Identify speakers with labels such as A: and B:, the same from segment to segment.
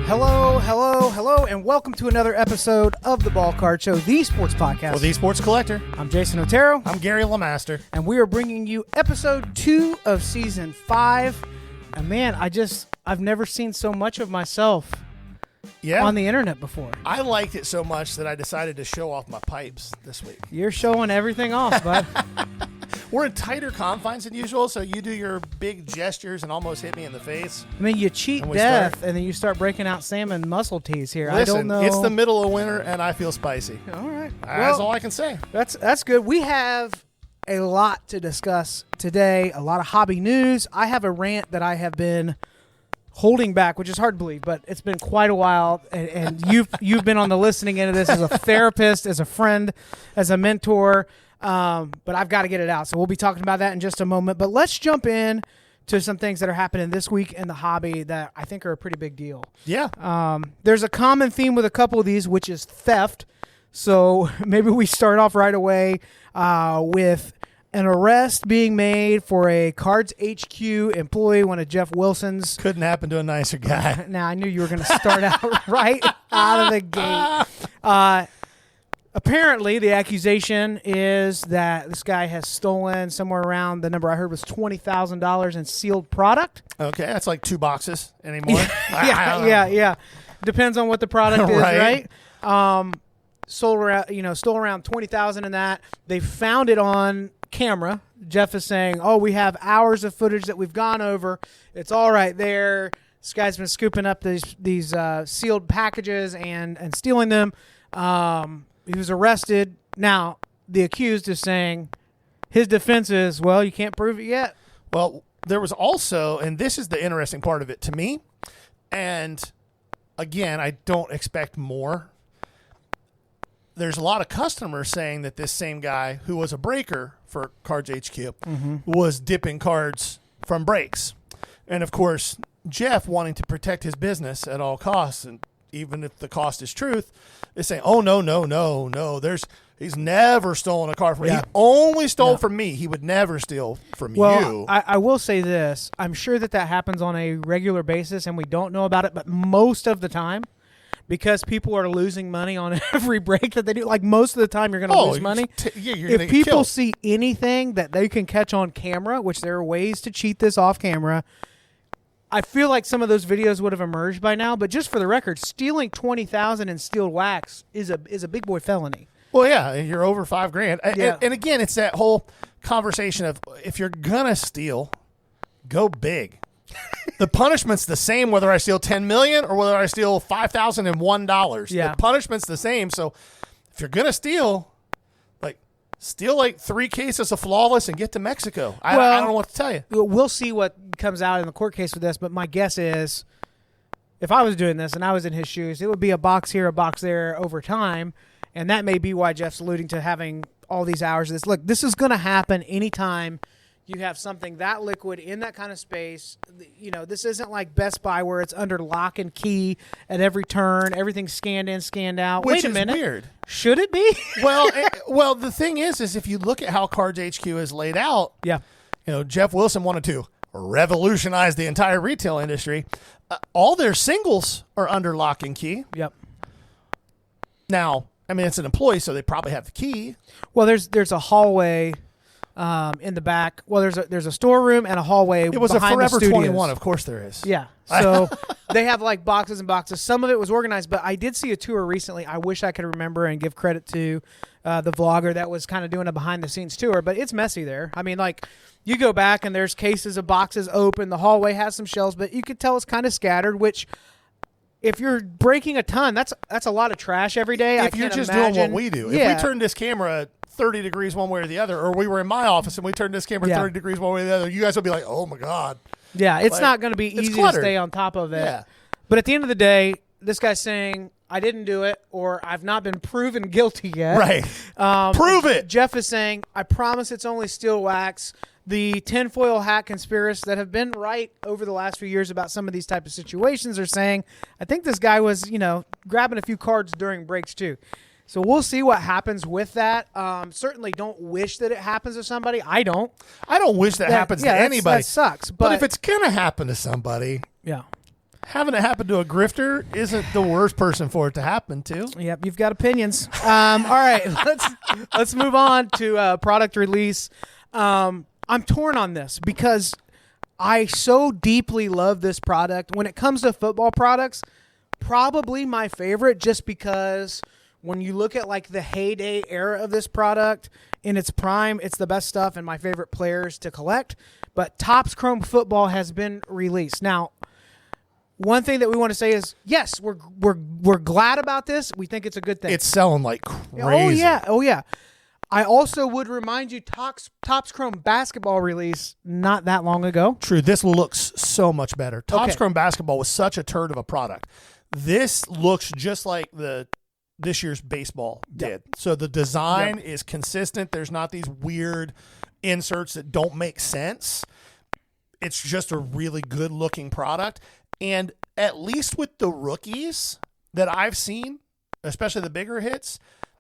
A: Hello, and welcome to another episode of the Ball Card Show, the sports podcast.
B: For the Sports Collector.
A: I'm Jason Otero.
B: I'm Gary LeMaster.
A: And we are bringing you episode 2 of season 5. And man, I've never seen so much of myself on the internet before.
B: I liked it so much that I decided to show off my pipes this week.
A: You're showing everything off, bud.
B: We're in tighter confines than usual, so you do your big gestures and almost hit me in the face.
A: I mean, you cheat death, and then you start breaking out salmon muscle teas here.
B: Listen,
A: I don't know.
B: It's the middle of winter, and I feel spicy.
A: All right.
B: That's all I can say.
A: That's good. We have a lot to discuss today, a lot of hobby news. I have a rant that I have been holding back, which is hard to believe, but it's been quite a while, and you've been on the listening end of this as a therapist, as a friend, as a mentor. But I've got to get it out. So we'll be talking about that in just a moment. But let's jump in to some things that are happening this week in the hobby that I think are a pretty big deal.
B: Yeah.
A: There's a common theme with a couple of these, which is theft. So maybe we start off right away with an arrest being made for a Cards HQ employee, one of Jeff Wilson's.
B: Couldn't happen to a nicer guy.
A: Now, I knew you were going to start out right out of the gate. Apparently, the accusation is that this guy has stolen somewhere around, the number I heard was $20,000 in sealed product.
B: Okay, that's like 2 boxes anymore.
A: Yeah. Depends on what the product is, right? Stole around $20,000 in that. They found it on camera. Jeff is saying, we have hours of footage that we've gone over. It's all right there. This guy's been scooping up these sealed packages and stealing them. He was arrested. Now, the accused is saying his defense is, you can't prove it yet.
B: Well, there was also, and this is the interesting part of it to me, and again, I don't expect more. There's a lot of customers saying that this same guy who was a breaker for Cards HQ was dipping cards from breaks. And, of course, Jeff, wanting to protect his business at all costs, and even if the cost is truth, is saying, no. He's never stolen a car from me. He only stole from me. He would never steal from you.
A: I will say this. I'm sure that happens on a regular basis, and we don't know about it, but most of the time, because people are losing money on every break that they do, like most of the time you're going to lose money. If people see anything that they can catch on camera, which there are ways to cheat this off camera, I feel like some of those videos would have emerged by now, but just for the record, stealing $20,000 in steel wax is a big boy felony.
B: Well, yeah, you're over $5,000.
A: Yeah.
B: And again, it's that whole conversation of if you're gonna steal, go big. The punishment's the same whether I steal $10 million or whether I steal $5,001.
A: Yeah.
B: The punishment's the same. So if you're gonna steal, steal 3 cases of Flawless and get to Mexico. I don't know what to tell you.
A: We'll see what comes out in the court case with this, but my guess is if I was doing this and I was in his shoes, it would be a box here, a box there over time, and that may be why Jeff's alluding to having all these hours of this. Look, this is going to happen anytime you have something that liquid in that kind of space. This isn't like Best Buy where it's under lock and key at every turn, everything's scanned in, scanned out.
B: Which
A: Wait a minute.
B: is weird.
A: Should it be?
B: Well, the thing is if you look at how Cards HQ is laid out, Jeff Wilson wanted to revolutionize the entire retail industry. All their singles are under lock and key.
A: Yep.
B: Now, it's an employee, so they probably have the key.
A: Well, there's a hallway in the back. Well, there's a storeroom and a hallway.
B: It was
A: behind
B: a Forever
A: the
B: 21, of course there is.
A: Yeah. So they have boxes and boxes. Some of it was organized, but I did see a tour recently. I wish I could remember and give credit to the vlogger that was kind of doing a behind the scenes tour, but it's messy there. You go back and there's cases of boxes open. The hallway has some shelves, but you could tell it's kind of scattered, which if you're breaking a ton, that's a lot of trash every day.
B: If you're just doing what we do. If we turned this camera 30 degrees one way or the other, or we were in my office and we turned this camera 30 degrees one way or the other, you guys would be like, oh my God.
A: Yeah, it's not going to be easy to stay on top of it.
B: Yeah.
A: But at the end of the day, this guy's saying, I didn't do it, or I've not been proven guilty yet.
B: Right. Prove it.
A: Jeff is saying, I promise it's only steel wax. The tinfoil hat conspiracists that have been right over the last few years about some of these type of situations are saying, I think this guy was, grabbing a few cards during breaks too. So we'll see what happens with that. Certainly don't wish that it happens to somebody. I don't.
B: I don't wish that happens to anybody.
A: That sucks.
B: But if it's going to happen to somebody, Having it happen to a grifter isn't the worst person for it to happen to.
A: Yep, you've got opinions. All right, let's move on to product release. I'm torn on this because I so deeply love this product. When it comes to football products, probably my favorite, just because when you look at like the heyday era of this product in its prime, it's the best stuff and my favorite players to collect. But Topps Chrome Football has been released now. One thing that we want to say is, yes, we're glad about this. We think it's a good thing.
B: It's selling like crazy.
A: Oh yeah. I also would remind you, Topps Chrome Basketball release not that long ago.
B: True. This looks so much better. Topps Chrome Basketball was such a turd of a product. This looks just like this year's baseball did. Yep. So the design is consistent. There's not these weird inserts that don't make sense. It's just a really good looking product. And at least with the rookies that I've seen, especially the bigger hits,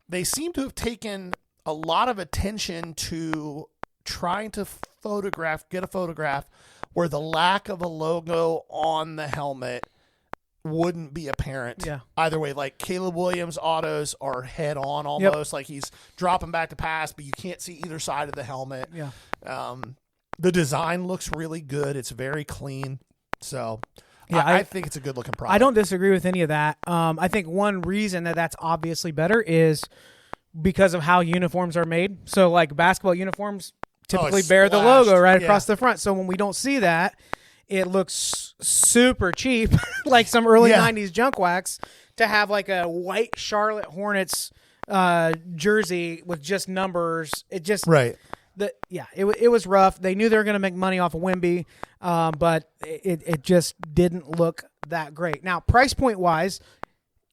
B: they seem to have taken a lot of attention to trying to get a photograph where the lack of a logo on the helmet wouldn't be apparent.
A: Yeah.
B: Either way, like Caleb Williams autos are head on almost, like he's dropping back to pass, but you can't see either side of the helmet.
A: Yeah.
B: The design looks really good. It's very clean. So
A: yeah,
B: I think it's a good looking product.
A: I don't disagree with any of that. I think one reason that's obviously better is because of how uniforms are made. So like basketball uniforms typically bear the logo right across the front. So when we don't see that, it looks super cheap, like some early 90s junk wax, to have like a white Charlotte Hornets jersey with just numbers. It just it was rough. They knew they were going to make money off of Wemby, but it just didn't look that great. Now, price point wise,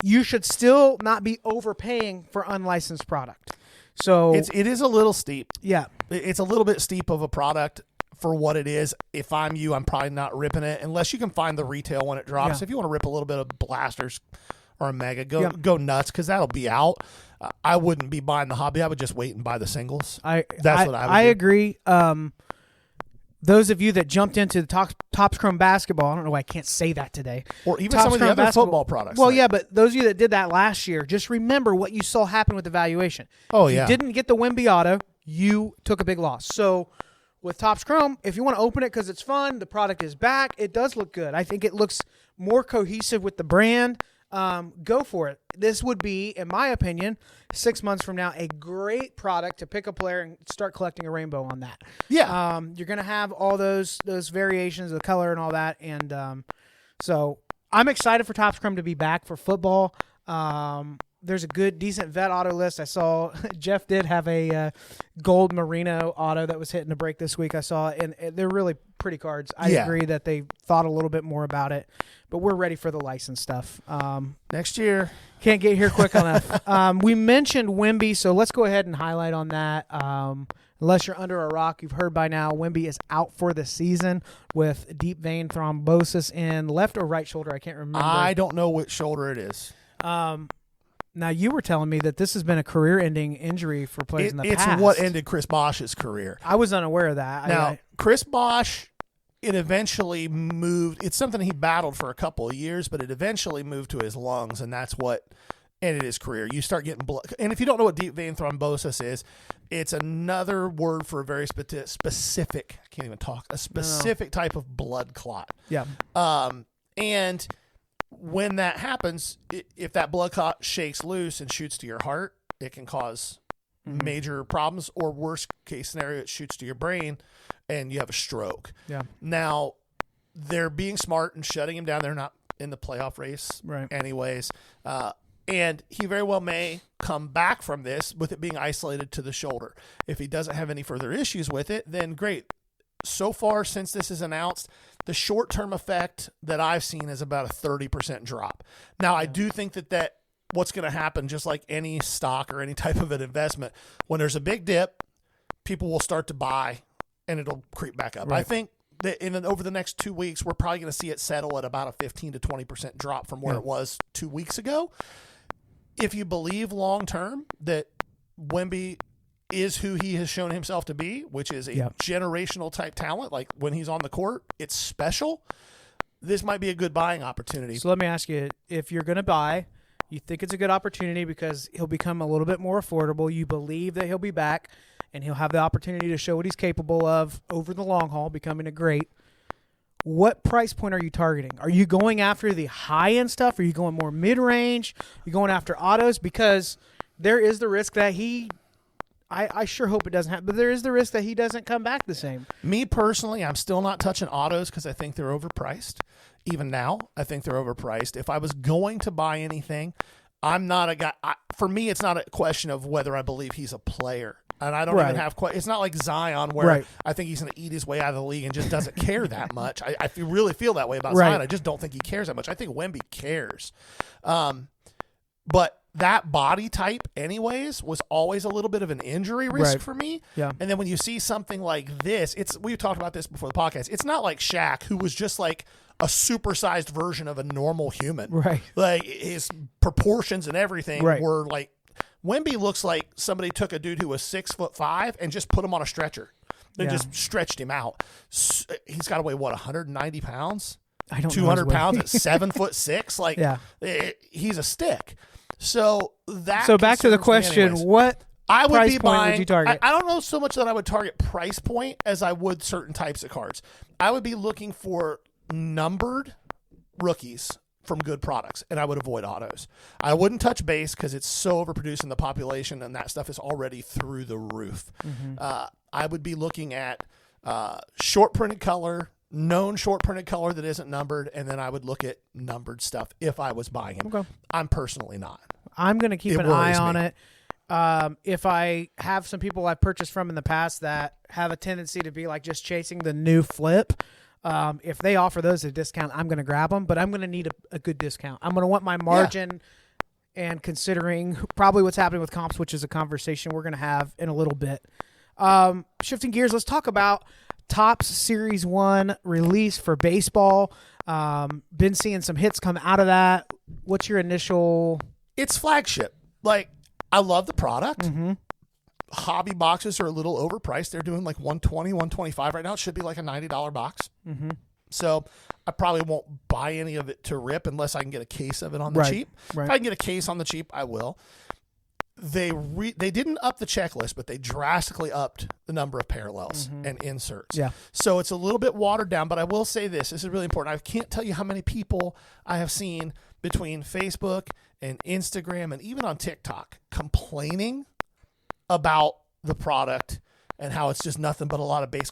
A: you should still not be overpaying for unlicensed product. So
B: it is a little steep.
A: Yeah,
B: it's a little bit steep of a product for what it is. If I'm you, I'm probably not ripping it unless you can find the retail when it drops. If you want to rip a little bit of blasters or a mega, go nuts, because that'll be out. I wouldn't be buying the hobby. I would just wait and buy the singles. That's what I would do.
A: I agree. Those of you that jumped into the Topps Chrome Basketball, I don't know why I can't say that today.
B: Or even some of the other football products.
A: Well, yeah, but those of you that did that last year, just remember what you saw happen with the valuation.
B: Oh,
A: if
B: yeah.
A: you didn't get the Wemby auto, you took a big loss. So with Topps Chrome, if you want to open it because it's fun, the product is back, it does look good. I think it looks more cohesive with the brand. Go for it. This would be, in my opinion, 6 months from now, a great product to pick a player and start collecting a rainbow on that.
B: Yeah.
A: You're going to have all those variations of color and all that. And so I'm excited for Topps Chrome to be back for football. There's a good, decent vet auto list. I saw Jeff did have a gold merino auto that was hitting a break this week. I saw it, and they're really pretty cards. I agree that they thought a little bit more about it, but we're ready for the license stuff.
B: Next year.
A: Can't get here quick enough. We mentioned Wemby, so let's go ahead and highlight on that. Unless you're under a rock, you've heard by now, Wemby is out for the season with deep vein thrombosis in left or right shoulder. I can't remember.
B: I don't know which shoulder it is.
A: Now, you were telling me that this has been a career-ending injury for players in the past.
B: It's what ended Chris Bosch's career.
A: I was unaware of that.
B: Now, Chris Bosch, it eventually moved. It's something he battled for a couple of years, but it eventually moved to his lungs, and that's what ended his career. You start getting blood. And if you don't know what deep vein thrombosis is, it's another word for a very specific, I can't even talk, a specific type of blood clot.
A: Yeah.
B: And when that happens, if that blood clot shakes loose and shoots to your heart, it can cause major problems, or worst case scenario, it shoots to your brain and you have a stroke.
A: Yeah.
B: Now, they're being smart and shutting him down. They're not in the playoff race anyways. And he very well may come back from this with it being isolated to the shoulder. If he doesn't have any further issues with it, then great. So far, since this is announced, the short-term effect that I've seen is about a 30% drop. Now, I do think that what's going to happen, just like any stock or any type of an investment, when there's a big dip, people will start to buy, and it'll creep back up. Right. I think that over the next 2 weeks, we're probably going to see it settle at about a 15 to 20% drop from where it was 2 weeks ago. If you believe long-term that Wemby is who he has shown himself to be, which is a generational type talent. Like when he's on the court, it's special. this might be a good buying opportunity.
A: So let me ask you, if you're going to buy, you think it's a good opportunity because he'll become a little bit more affordable. You believe that he'll be back and he'll have the opportunity to show what he's capable of over the long haul, becoming a great. What price point are you targeting? Are you going after the high-end stuff? Are you going more mid-range? Are you going after autos? Because there is the risk that I sure hope it doesn't happen, but there is the risk that he doesn't come back the same.
B: Me personally, I'm still not touching autos because I think they're overpriced. Even now, I think they're overpriced. If I was going to buy anything, I'm not a guy. For me, it's not a question of whether I believe he's a player. And I don't even have quite. It's not like Zion where I think he's going to eat his way out of the league and just doesn't care that much. I really feel that way about Zion. I just don't think he cares that much. I think Wemby cares. But that body type anyways was always a little bit of an injury risk for me.
A: Yeah.
B: And then when you see something like this, we've talked about this before the podcast. It's not like Shaq, who was just like a supersized version of a normal human.
A: Right.
B: Like his proportions and everything were like, Wemby looks like somebody took a dude who was 6'5" and just put him on a stretcher. They just stretched him out. He's got to weigh, 190 pounds?
A: I don't know.
B: 200 pounds at 7'6". Like, he's a stick. So
A: back to the question, what
B: I would
A: price
B: be
A: point
B: buying,
A: would you target?
B: I don't know so much that I would target price point as I would certain types of cards. I would be looking for numbered rookies from good products, and I would avoid autos. I wouldn't touch base because it's so overproduced in the population, and that stuff is already through the roof. I would be looking at short printed color, known short printed color that isn't numbered, and then I would look at numbered stuff if I was buying it. Okay. I'm personally not.
A: I'm going to keep an eye on it. If I have some people I've purchased from in the past that have a tendency to be like just chasing the new flip, if they offer those at a discount, I'm going to grab them, but I'm going to need a good discount. I'm going to want my margin, and considering probably what's happening with comps, which is a conversation we're going to have in a little bit. Shifting gears, let's talk about Topps Series 1 release for baseball. Been seeing some hits come out of that. What's your initial...
B: It's flagship. Like, I love the product. Hobby boxes are a little overpriced. They're doing like $120, $125 right now. It should be like a $90 box. So I probably won't buy any of it to rip unless I can get a case of it on the cheap. If I can get a case on the cheap, I will. They didn't up the checklist, but they drastically upped the number of parallels and inserts.
A: Yeah.
B: So it's a little bit watered down, but I will say this. This is really important. I can't tell you how many people I have seen between Facebook and Instagram and even on TikTok complaining about the product and how it's just nothing but a lot of base.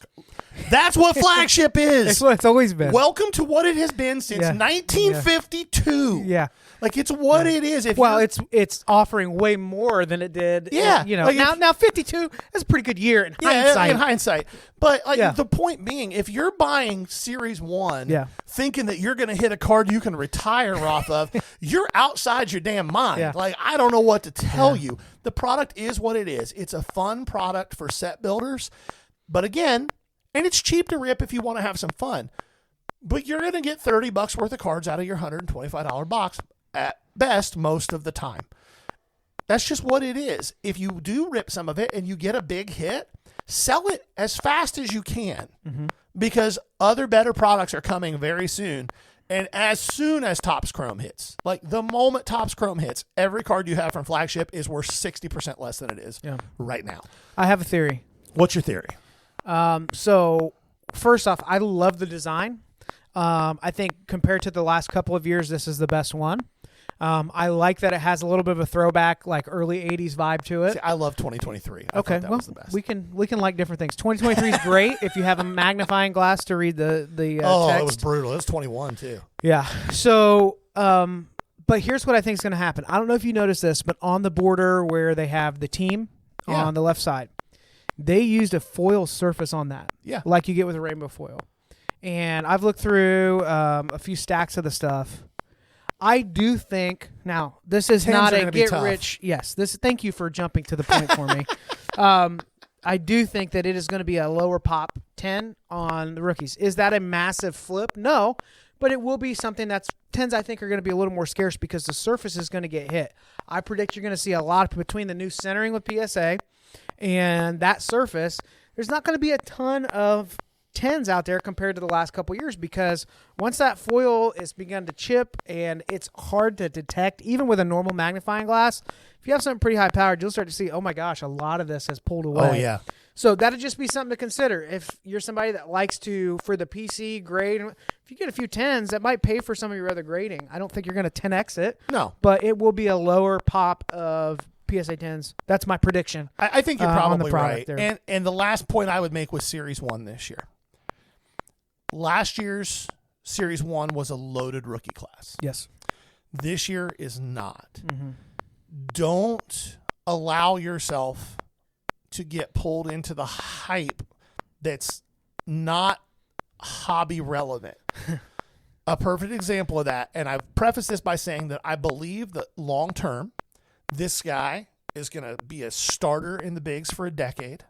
B: That's what flagship is.
A: That's what it's always been.
B: Welcome to what it has been since 1952.
A: Yeah.
B: Like, it's what it is.
A: It's offering way more than it did.
B: Yeah.
A: Now 52 is a pretty good year in hindsight.
B: In hindsight. But the point being, if you're buying Series 1 thinking that you're going to hit a card you can retire off of, you're outside your damn mind.
A: Yeah.
B: Like, I don't know what to tell you. The product is what it is. It's a fun product for set builders. But again, and it's cheap to rip if you want to have some fun. But you're going to get $30 worth of cards out of your $125 box at best most of the time. That's just what it is. If you do rip some of it and you get a big hit, sell it as fast as you can because other better products are coming very soon. And as soon as Topps Chrome hits, like the moment Topps Chrome hits, every card you have from flagship is worth 60% less than it is right now.
A: I have a theory.
B: What's your theory?
A: So first off, I love the design. I think compared to the last couple of years, this is the best one. I like that it has a little bit of a throwback, like early 80s vibe to it.
B: See, I love 2023.
A: Okay,
B: that was the best.
A: We can like different things. 2023 is great if you have a magnifying glass to read the text.
B: It was brutal. It was 21 too.
A: Yeah. So, but here's what I think is going to happen. I don't know if you noticed this, but on the border where they have the team on the left side, they used a foil surface on that. Yeah. Like you get with a rainbow foil. And I've looked through a few stacks of the stuff. I do think now this is not a get rich. Yes, thank you for jumping to the point for me. I do think that it is going to be a lower pop 10 on the rookies. Is that a massive flip? No, but it will be something that's 10s. I think are going to be a little more scarce because the surface is going to get hit. I predict you're going to see a lot between the new centering with PSA and that surface. There's not going to be a ton of 10s out there compared to the last couple years, because once that foil is begun to chip and it's hard to detect, even with a normal magnifying glass, if you have something pretty high powered, you'll start to see, oh my gosh, a lot of this has pulled away.
B: Oh, yeah.
A: So that'd just be something to consider. If you're somebody that likes to, for the PC grade, if you get a few 10s, that might pay for some of your other grading. I don't think you're going to 10x it.
B: No.
A: But it will be a lower pop of PSA 10s. That's my prediction.
B: I think you're probably right.
A: There.
B: And the last point I would make with Series 1 this year. Last year's Series 1 was a loaded rookie class.
A: Yes.
B: This year is not.
A: Mm-hmm.
B: Don't allow yourself to get pulled into the hype that's not hobby relevant. A perfect example of that, and I've prefaced this by saying that I believe that long term, this guy is going to be a starter in the bigs for a decade.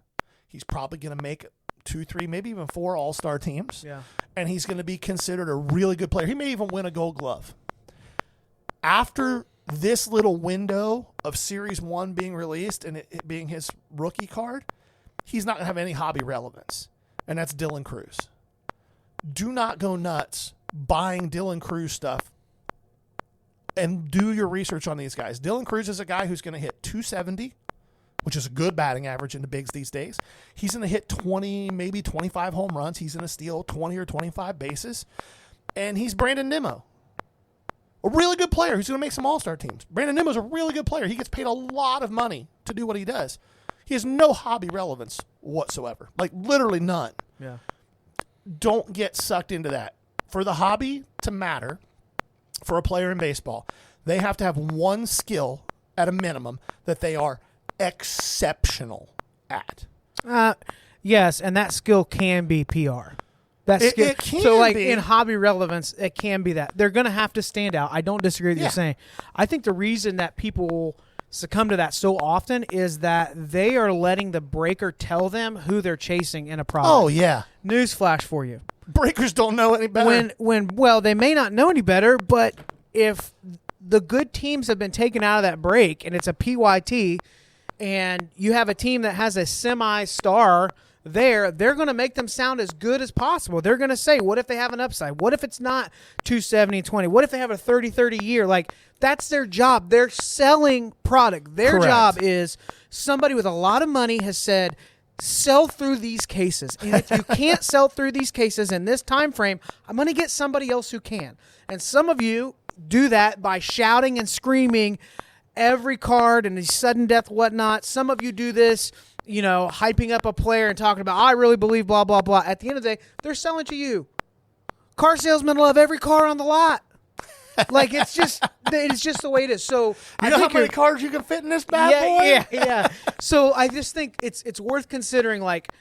B: He's probably going to make 2, 3, maybe even 4 all-star teams.
A: Yeah.
B: And he's going to be considered a really good player. He may even win a Gold Glove. After this little window of Series 1 being released and it being his rookie card, he's not going to have any hobby relevance. And that's Dylan Cruz. Do not go nuts buying Dylan Cruz stuff, and do your research on these guys. Dylan Cruz is a guy who's going to hit 270, which is a good batting average in the bigs these days. He's going to hit 20, maybe 25 home runs. He's going to steal 20 or 25 bases. And he's Brandon Nimmo, a really good player who's going to make some all-star teams. Brandon Nimmo's a really good player. He gets paid a lot of money to do what he does. He has no hobby relevance whatsoever, like literally none.
A: Yeah.
B: Don't get sucked into that. For the hobby to matter, for a player in baseball, they have to have one skill at a minimum that they are exceptional at.
A: Yes, and that skill can be PR.
B: It can
A: so, like
B: be.
A: in hobby relevance, it can be that. They're going to have to stand out. I don't disagree with you saying. I think the reason that people succumb to that so often is that they are letting the breaker tell them who they're chasing in a product.
B: Oh, yeah.
A: Newsflash for you.
B: Breakers don't know any better.
A: Well, they may not know any better, but if the good teams have been taken out of that break and it's a PYT and you have a team that has a semi-star there, they're going to make them sound as good as possible. They're going to say, what if they have an upside? What if it's not 270-20? What if they have a 30-30 year? Like, that's their job. They're selling product. Their
B: Correct.
A: job is somebody with a lot of money has said, sell through these cases. And if you can't sell through these cases in this time frame, I'm going to get somebody else who can. And some of you do that by shouting and screaming every card and the sudden death whatnot. Some of you do this, hyping up a player and talking about, I really believe blah, blah, blah. At the end of the day, they're selling to you. Car salesmen love every car on the lot. Like, it's just the way it is. So
B: you know how many cars you can fit in this bad boy?
A: Yeah. So I just think it's worth considering, like,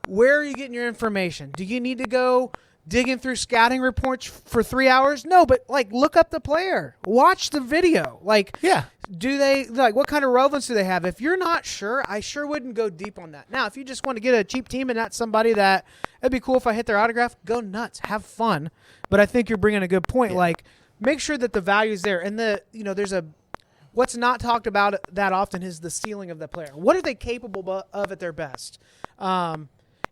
A: where are you getting your information? Do you need to go digging through scouting reports for 3 hours? No, but, like, look up the player. Watch the video. Like, do they, like, what kind of relevance do they have? If you're not sure, I sure wouldn't go deep on that. Now, if you just want to get a cheap team and not somebody that, it'd be cool if I hit their autograph, go nuts. Have fun. But I think you're bringing a good point. Like, make sure that the value is there. And there's what's not talked about that often is the ceiling of the player. What are they capable of at their best? Now,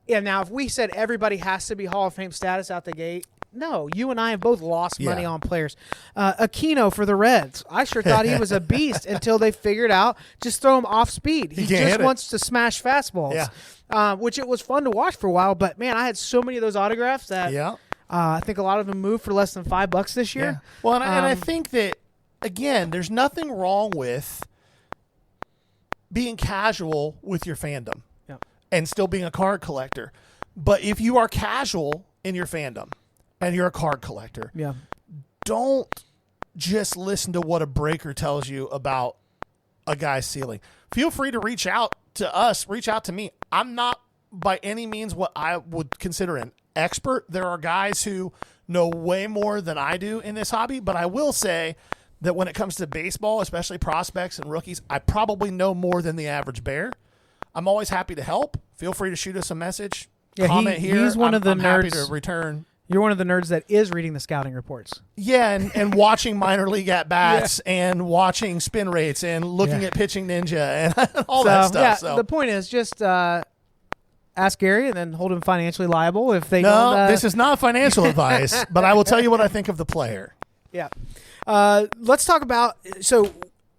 A: if we said everybody has to be Hall of Fame status out the gate, no, you and I have both lost money on players. Aquino for the Reds. I sure thought he was a beast until they figured out just throw him off speed. He just wants to smash fastballs, which it was fun to watch for a while. But, man, I had so many of those autographs that I think a lot of them moved for less than $5 this year.
B: Yeah. Well, and I think that, again, there's nothing wrong with being casual with your fandom and still being a card collector. But if you are casual in your fandom and you're a card collector, don't just listen to what a breaker tells you about a guy's ceiling. Feel free to reach out to us, reach out to me. I'm not by any means what I would consider an expert. There are guys who know way more than I do in this hobby, but I will say that when it comes to baseball, especially prospects and rookies, I probably know more than the average bear. I'm always happy to help. Feel free to shoot us a message. Comment here.
A: He's one of the
B: I'm
A: nerds.
B: happy to return.
A: You're one of the nerds that is reading the scouting reports.
B: Yeah, and watching minor league at-bats and watching spin rates and looking at Pitching Ninja and all that stuff.
A: The point is just ask Gary and then hold him financially liable if they
B: No,
A: don't.
B: this is not financial advice, but I will tell you what I think of the player.
A: Yeah. Let's talk about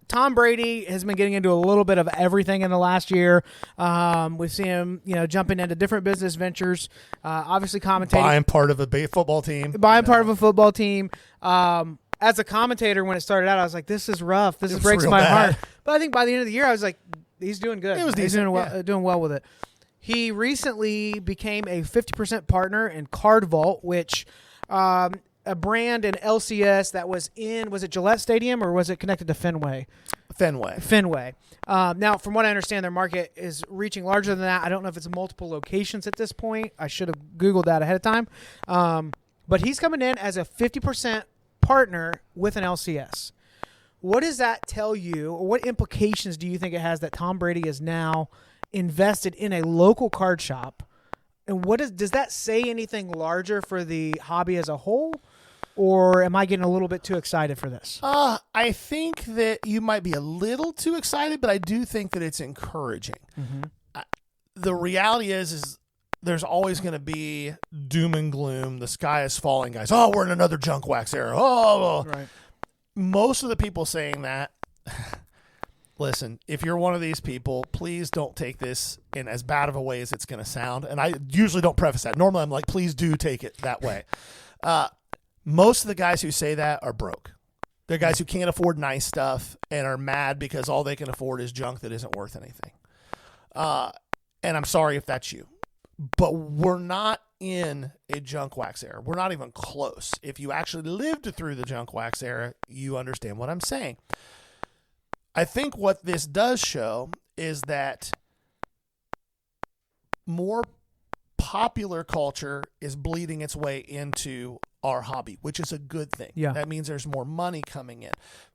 A: Tom Brady has been getting into a little bit of everything in the last year. We've seen him, jumping into different business ventures, obviously commentating.
B: Buying part of a football team.
A: Part of a football team. As a commentator, when it started out, I was like, this is rough. This breaks my heart. But I think by the end of the year, I was like, he's doing good.
B: It was
A: he's
B: decent,
A: doing well with it. He recently became a 50% partner in Card Vault, which a brand in LCS that was it Gillette Stadium or was it connected to Fenway? Fenway. Now, from what I understand, their market is reaching larger than that. I don't know if it's multiple locations at this point. I should have Googled that ahead of time. But he's coming in as a 50% partner with an LCS. What does that tell you, or what implications do you think it has that Tom Brady is now invested in a local card shop? And does that say anything larger for the hobby as a whole? Or am I getting a little bit too excited for this?
B: I think that you might be a little too excited, but I do think that it's encouraging. Mm-hmm. The reality is there's always going to be doom and gloom. The sky is falling, guys. Oh, we're in another junk wax era. Oh,
A: right.
B: Most of the people saying that, listen, if you're one of these people, please don't take this in as bad of a way as it's going to sound. And I usually don't preface that. Normally I'm like, please do take it that way. Most of the guys who say that are broke. They're guys who can't afford nice stuff and are mad because all they can afford is junk that isn't worth anything. And I'm sorry if that's you. But we're not in a junk wax era. We're not even close. If you actually lived through the junk wax era, you understand what I'm saying. I think what this does show is that more popular culture is bleeding its way into our hobby, which is a good thing.
A: Yeah.
B: That means there's more money coming in.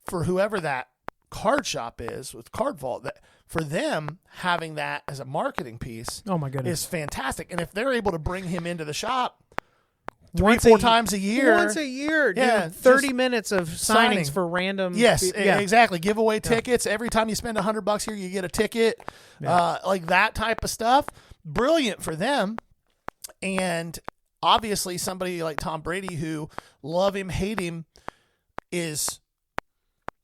B: For whoever that card shop is with Card Vault, that for them having that as a marketing piece,
A: oh my goodness,
B: is fantastic. And if they're able to bring him into the shop 3-4 times a year,
A: yeah, 30 minutes of signings for random.
B: Yes, exactly. Give away tickets every time you spend $100 here, you get a ticket, like that type of stuff. Brilliant for them. And obviously, somebody like Tom Brady, who love him, hate him, is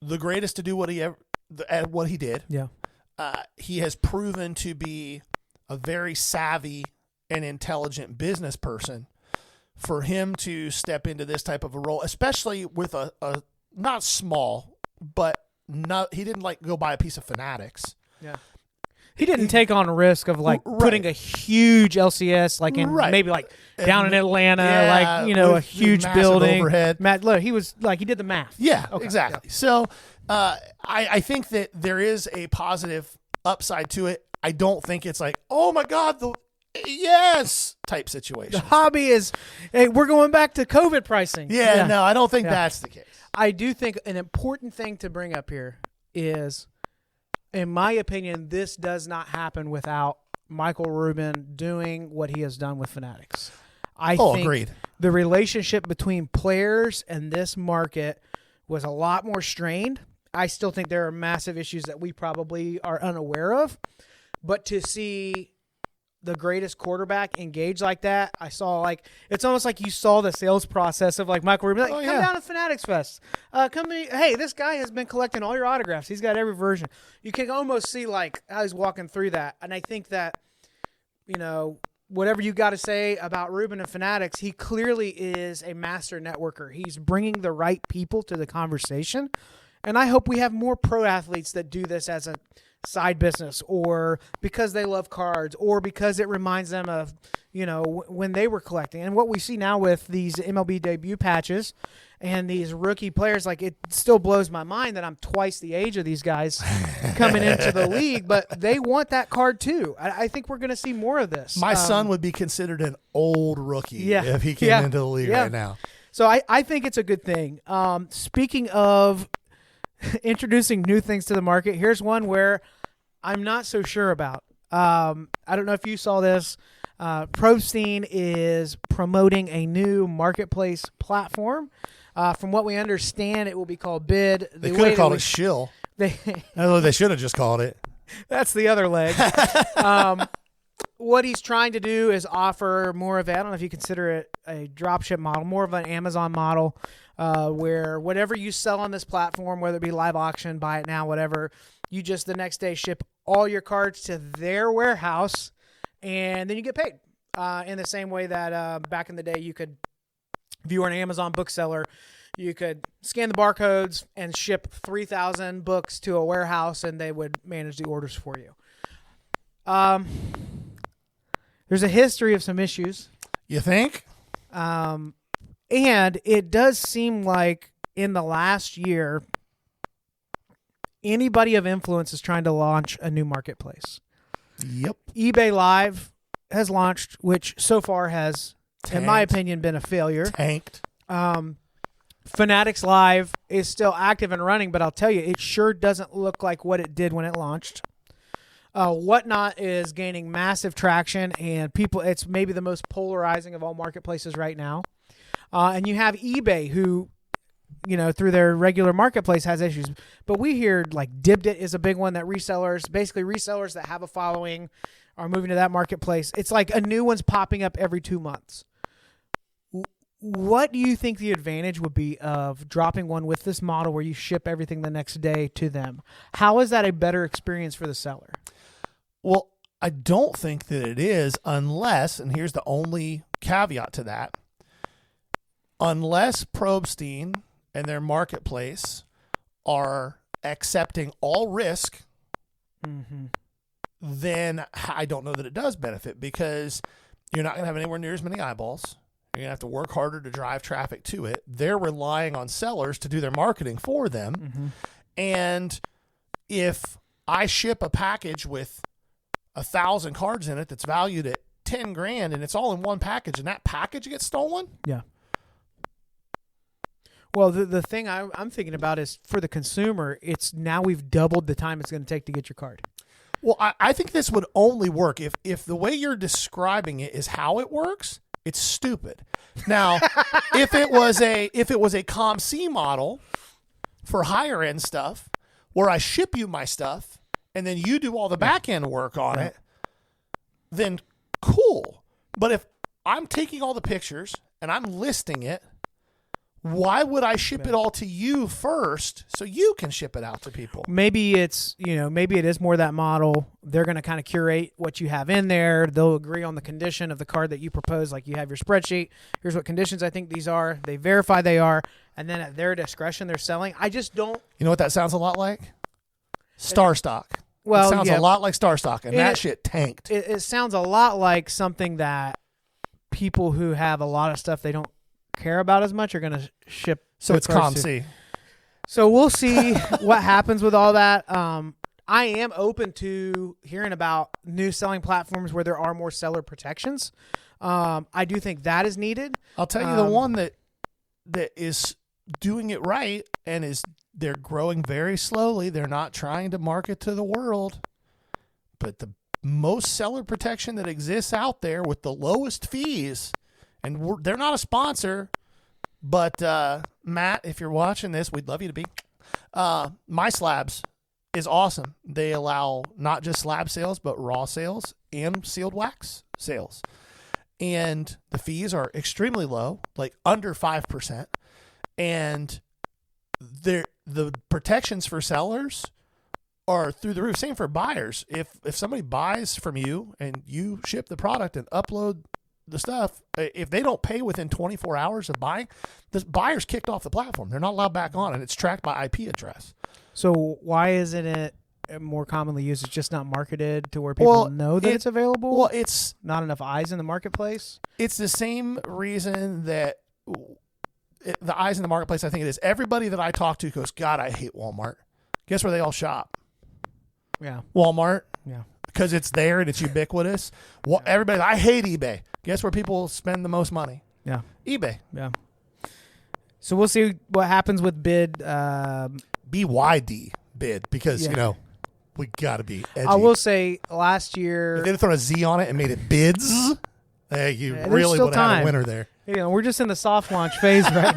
B: the greatest to do what he did.
A: Yeah.
B: He has proven to be a very savvy and intelligent business person. For him to step into this type of a role, especially with a not small, but he didn't go buy a piece of Fanatics.
A: Yeah. He didn't take on a risk of putting a huge LCS maybe down in Atlanta, a huge building.
B: Overhead.
A: Look, he did the math.
B: Yeah, okay, exactly. Yeah. So I think that there is a positive upside to it. I don't think it's like, oh my God, yes type situation.
A: The hobby is, hey, we're going back to COVID pricing.
B: Yeah. No, I don't think that's the case.
A: I do think an important thing to bring up here is, in my opinion, this does not happen without Michael Rubin doing what he has done with Fanatics. I think
B: agreed.
A: The relationship between players and this market was a lot more strained. I still think there are massive issues that we probably are unaware of, but to see the greatest quarterback engaged like that, I saw it's almost like you saw the sales process of Michael Rubin. Come down to Fanatics Fest. Hey, this guy has been collecting all your autographs. He's got every version. You can almost see how he's walking through that. And I think that, whatever you got to say about Rubin and Fanatics, he clearly is a master networker. He's bringing the right people to the conversation. And I hope we have more pro athletes that do this as a side business, or because they love cards, or because it reminds them of, when they were collecting. And what we see now with these MLB debut patches and these rookie players, it still blows my mind that I'm twice the age of these guys coming into the league, but they want that card too. I think we're going to see more of this.
B: My son would be considered an old rookie if he came into the league right now.
A: So I think it's a good thing. Speaking of introducing new things to the market, here's one where I'm not so sure about. I don't know if you saw this. Postal is promoting a new marketplace platform. From what we understand, it will be called Bid.
B: They could have called it Shill. They should have just called it.
A: That's the other leg. what he's trying to do is offer more of, I don't know if you consider it a dropship model, more of an Amazon model, where whatever you sell on this platform, whether it be live auction, buy it now, whatever, you just the next day ship all your cards to their warehouse, and then you get paid. In the same way that back in the day you could, if you were an Amazon bookseller, you could scan the barcodes and ship 3,000 books to a warehouse, and they would manage the orders for you. There's a history of some issues.
B: You think?
A: And it does seem like in the last year, anybody of influence is trying to launch a new marketplace.
B: Yep.
A: eBay Live has launched, which so far has, in my opinion, been a failure.
B: Tanked.
A: Fanatics Live is still active and running, but I'll tell you, it sure doesn't look like what it did when it launched. Whatnot is gaining massive traction, and it's maybe the most polarizing of all marketplaces right now. And you have eBay, who, through their regular marketplace has issues. But we hear like Dibdit is a big one that basically resellers that have a following are moving to that marketplace. It's like a new one's popping up every 2 months. What do you think the advantage would be of dropping one with this model where you ship everything the next day to them? How is that a better experience for the seller?
B: Well, I don't think that it is unless, and here's the only caveat to that, unless Probstein and their marketplace are accepting all risk, then I don't know that it does benefit, because you're not going to have anywhere near as many eyeballs. You're going to have to work harder to drive traffic to it. They're relying on sellers to do their marketing for them. And if I ship a package with 1,000 cards in it that's valued at $10,000 and it's all in one package, and that package gets stolen.
A: Yeah. Well, the thing I'm thinking about is for the consumer, it's now we've doubled the time it's going to take to get your card.
B: Well, I think this would only work if the way you're describing it is how it works. It's stupid. Now, if it was a ComC model for higher end stuff, where I ship you my stuff and then you do all the back end work on it, then cool. But if I'm taking all the pictures and I'm listing it, why would I ship it all to you first so you can ship it out to people?
A: Maybe maybe it is more that model. They're going to kind of curate what you have in there. They'll agree on the condition of the card that you propose. Like you have your spreadsheet. Here's what conditions I think these are. They verify they are. And then at their discretion, they're selling. I just don't.
B: You know what that sounds a lot like? Star Stock.
A: Well,
B: it sounds a lot like Star Stock, and that shit tanked.
A: It sounds a lot like something that people who have a lot of stuff they don't care about as much are going to ship.
B: So it's ComC.
A: So we'll see what happens with all that. I am open to hearing about new selling platforms where there are more seller protections. I do think that is needed.
B: I'll tell you the one that is doing it right and they're growing very slowly. They're not trying to market to the world, but the most seller protection that exists out there with the lowest fees, and they're not a sponsor, but Matt, if you're watching this, we'd love you to be. My Slabs is awesome. They allow not just slab sales, but raw sales and sealed wax sales. And the fees are extremely low, like under 5%. And the protections for sellers are through the roof. Same for buyers. If somebody buys from you and you ship the product and upload the stuff, if they don't pay within 24 hours of buying, the buyer's kicked off the platform. They're not allowed back on, and it's tracked by IP address.
A: So why isn't it more commonly used? It's just not marketed to where people know that it's available?
B: Well, it's
A: not enough eyes in the marketplace?
B: It's the same reason that the eyes in the marketplace, I think it is. Everybody that I talk to goes, God, I hate Walmart. Guess where they all shop?
A: Yeah.
B: Walmart.
A: Yeah.
B: Because it's there and it's ubiquitous. Well, everybody, I hate eBay. Guess where people spend the most money?
A: Yeah.
B: eBay.
A: Yeah. So we'll see what happens with bid.
B: BYD bid, because, we got to be edgy.
A: I will say last year.
B: If they'd have thrown a Z on it and made it bids, you really would have had a winner there.
A: We're just in the soft launch phase right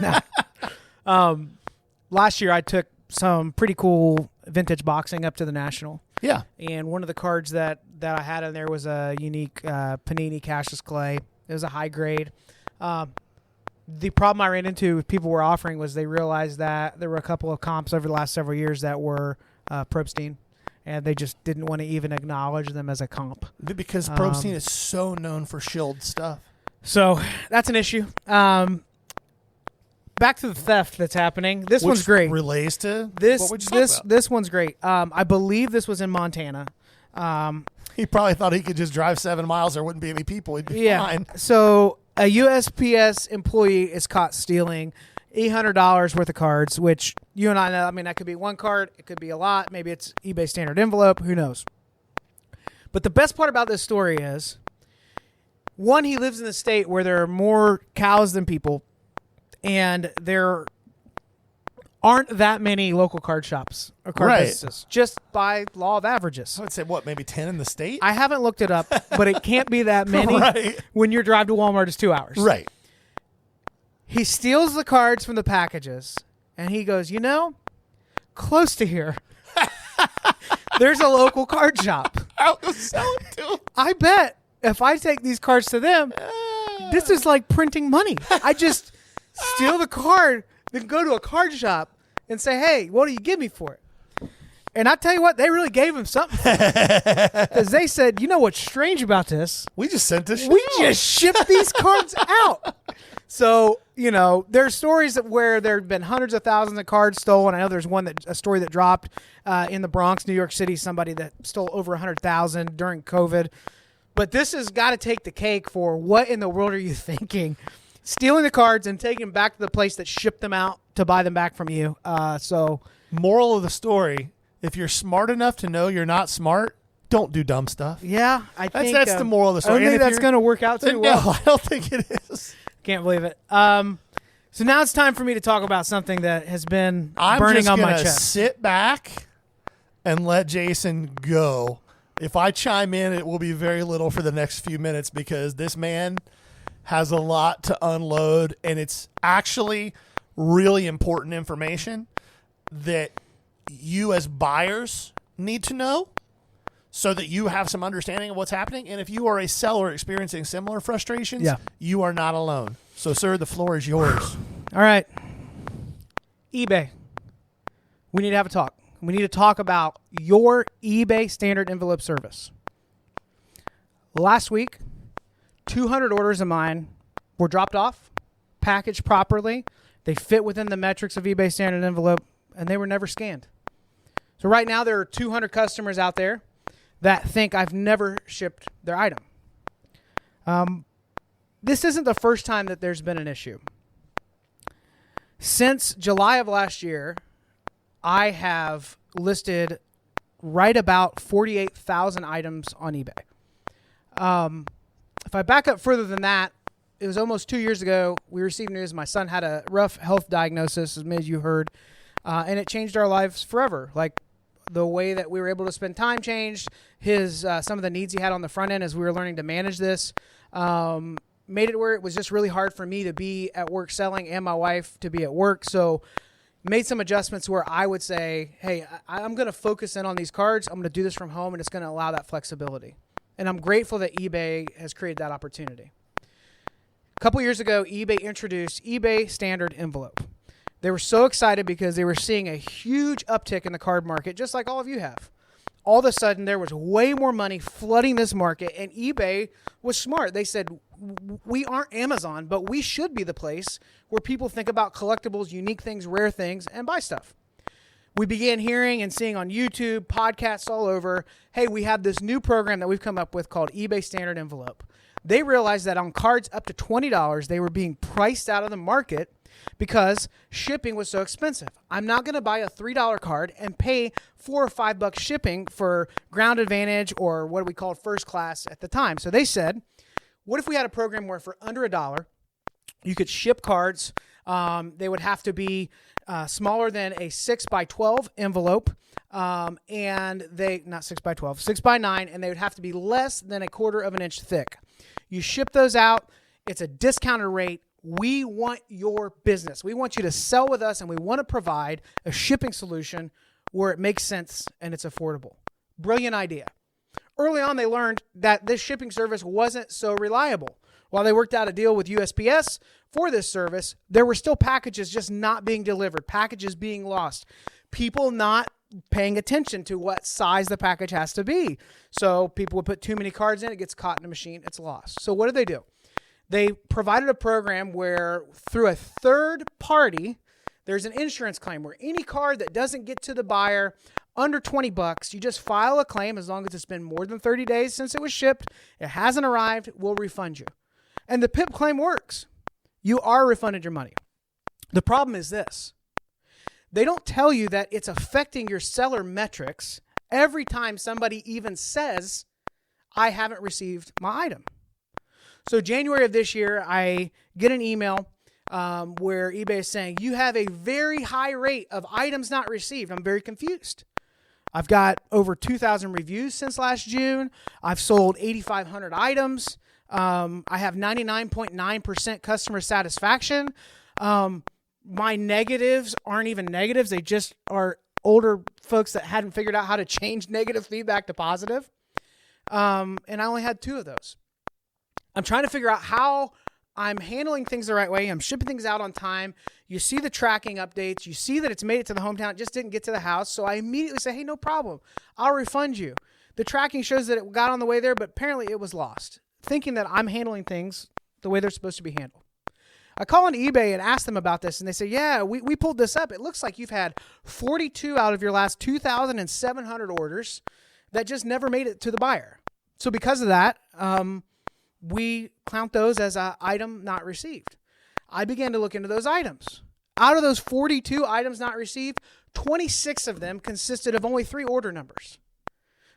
A: now. Last year I took some pretty cool vintage boxing up to the National.
B: Yeah.
A: And one of the cards that that I had in there was a unique Panini cashless clay. It was a high grade. The problem I ran into with people were offering was they realized that there were a couple of comps over the last several years that were Probstein, and they just didn't want to even acknowledge them as a comp.
B: Because Probstein is so known for shield stuff.
A: So that's an issue. Back to the theft that's happening. This one's great.
B: Relates to
A: this.
B: What we just talked about.
A: This one's great. I believe this was in Montana.
B: He probably thought he could just drive 7 miles. There wouldn't be any people. He'd be fine.
A: So a USPS employee is caught stealing $800 worth of cards, which you and I know. I mean, that could be one card. It could be a lot. Maybe it's eBay standard envelope. Who knows? But the best part about this story is, one, he lives in a state where there are more cows than people, and there aren't that many local card shops or card businesses, just by law of averages.
B: I would say, maybe 10 in the state?
A: I haven't looked it up, but it can't be that many when your drive to Walmart is 2 hours.
B: Right.
A: He steals the cards from the packages, and he goes, close to here, there's a local card shop.
B: I'll go sell it to him.
A: I bet if I take these cards to them, this is like printing money. I just steal the card, then go to a card shop and say, hey, what do you give me for it? And I tell you what, they really gave him something. Because they said, you know what's strange about this?
B: We just sent this
A: We just shipped these cards out. So, there's stories where there have been hundreds of thousands of cards stolen. I know there's a story that dropped in the Bronx, New York City, somebody that stole over 100,000 during COVID. But this has got to take the cake for what in the world are you thinking? Stealing the cards and taking them back to the place that shipped them out to buy them back from you.
B: Moral of the story, if you're smart enough to know you're not smart, don't do dumb stuff.
A: Yeah, I think
B: that's the moral of the story.
A: I don't think that's going to work out too well.
B: No, I don't think it is.
A: Can't believe it. So now it's time for me to talk about something that has been burning on my chest.
B: I'm just sit back and let Jason go. If I chime in, it will be very little for the next few minutes because this man has a lot to unload, and it's actually really important information that you as buyers need to know so that you have some understanding of what's happening. And if you are a seller experiencing similar frustrations, you are not alone. So, sir, the floor is yours.
A: All right. eBay. We need to have a talk. We need to talk about your eBay standard envelope service. Last week, 200 orders of mine were dropped off, packaged properly. They fit within the metrics of eBay standard envelope, and they were never scanned. So right now there are 200 customers out there that think I've never shipped their item. This isn't the first time that there's been an issue. Since July of last year, I have listed right about 48,000 items on eBay. If I back up further than that, it was almost 2 years ago. We received news my son had a rough health diagnosis, as you heard, and it changed our lives forever. Like the way that we were able to spend time changed. Some of the needs he had on the front end as we were learning to manage this made it where it was just really hard for me to be at work selling and my wife to be at work. So made some adjustments where I would say, hey, I'm going to focus in on these cards. I'm going to do this from home, and it's going to allow that flexibility. And I'm grateful that eBay has created that opportunity. A couple years ago, eBay introduced eBay Standard Envelope. They were so excited because they were seeing a huge uptick in the card market, just like all of you have. All of a sudden, there was way more money flooding this market, and eBay was smart. They said, we aren't Amazon, but we should be the place where people think about collectibles, unique things, rare things, and buy stuff. We began hearing and seeing on YouTube, podcasts all over, hey, we have this new program that we've come up with called eBay Standard Envelope. They realized that on cards up to $20, they were being priced out of the market because shipping was so expensive. I'm not going to buy a $3 card and pay $4 or $5 shipping for Ground Advantage or what we called first class at the time. So they said, what if we had a program where for under $1, you could ship cards? They would have to be smaller than a 6x12 envelope, and they not 6x12, 6x9, and they would have to be less than 1/4 of an inch thick. You ship those out. It's a discounted rate. We want your business. We want you to sell with us, and we want to provide a shipping solution where it makes sense and it's affordable. Brilliant idea. Early on, they learned that this shipping service wasn't so reliable. While they worked out a deal with USPS for this service, there were still packages just not being delivered, packages being lost, people not paying attention to what size the package has to be. So people would put too many cards in, it gets caught in a machine, it's lost. So what did they do? They provided a program where through a third party, there's an insurance claim where any card that doesn't get to the buyer under $20, you just file a claim as long as it's been more than 30 days since it was shipped, it hasn't arrived, we'll refund you. And the PIP claim works. You are refunded your money. The problem is this. They don't tell you that it's affecting your seller metrics every time somebody even says, I haven't received my item. So January of this year, I get an email where eBay is saying, you have a very high rate of items not received. I'm very confused. I've got over 2,000 reviews since last June. I've sold 8,500 items. I have 99.9% customer satisfaction. My negatives aren't even negatives. They just are older folks that hadn't figured out how to change negative feedback to positive. And I only had 2 of those. I'm trying to figure out how I'm handling things the right way. I'm shipping things out on time. You see the tracking updates. You see that it's made it to the hometown. It just didn't get to the house. So I immediately say, hey, no problem. I'll refund you. The tracking shows that it got on the way there, but apparently it was lost, thinking that I'm handling things the way they're supposed to be handled. I call into eBay and ask them about this, and they say, yeah, we pulled this up. It looks like you've had 42 out of your last 2,700 orders that just never made it to the buyer. So because of that, we count those as an item not received. I began to look into those items. Out of those 42 items not received, 26 of them consisted of only 3 order numbers.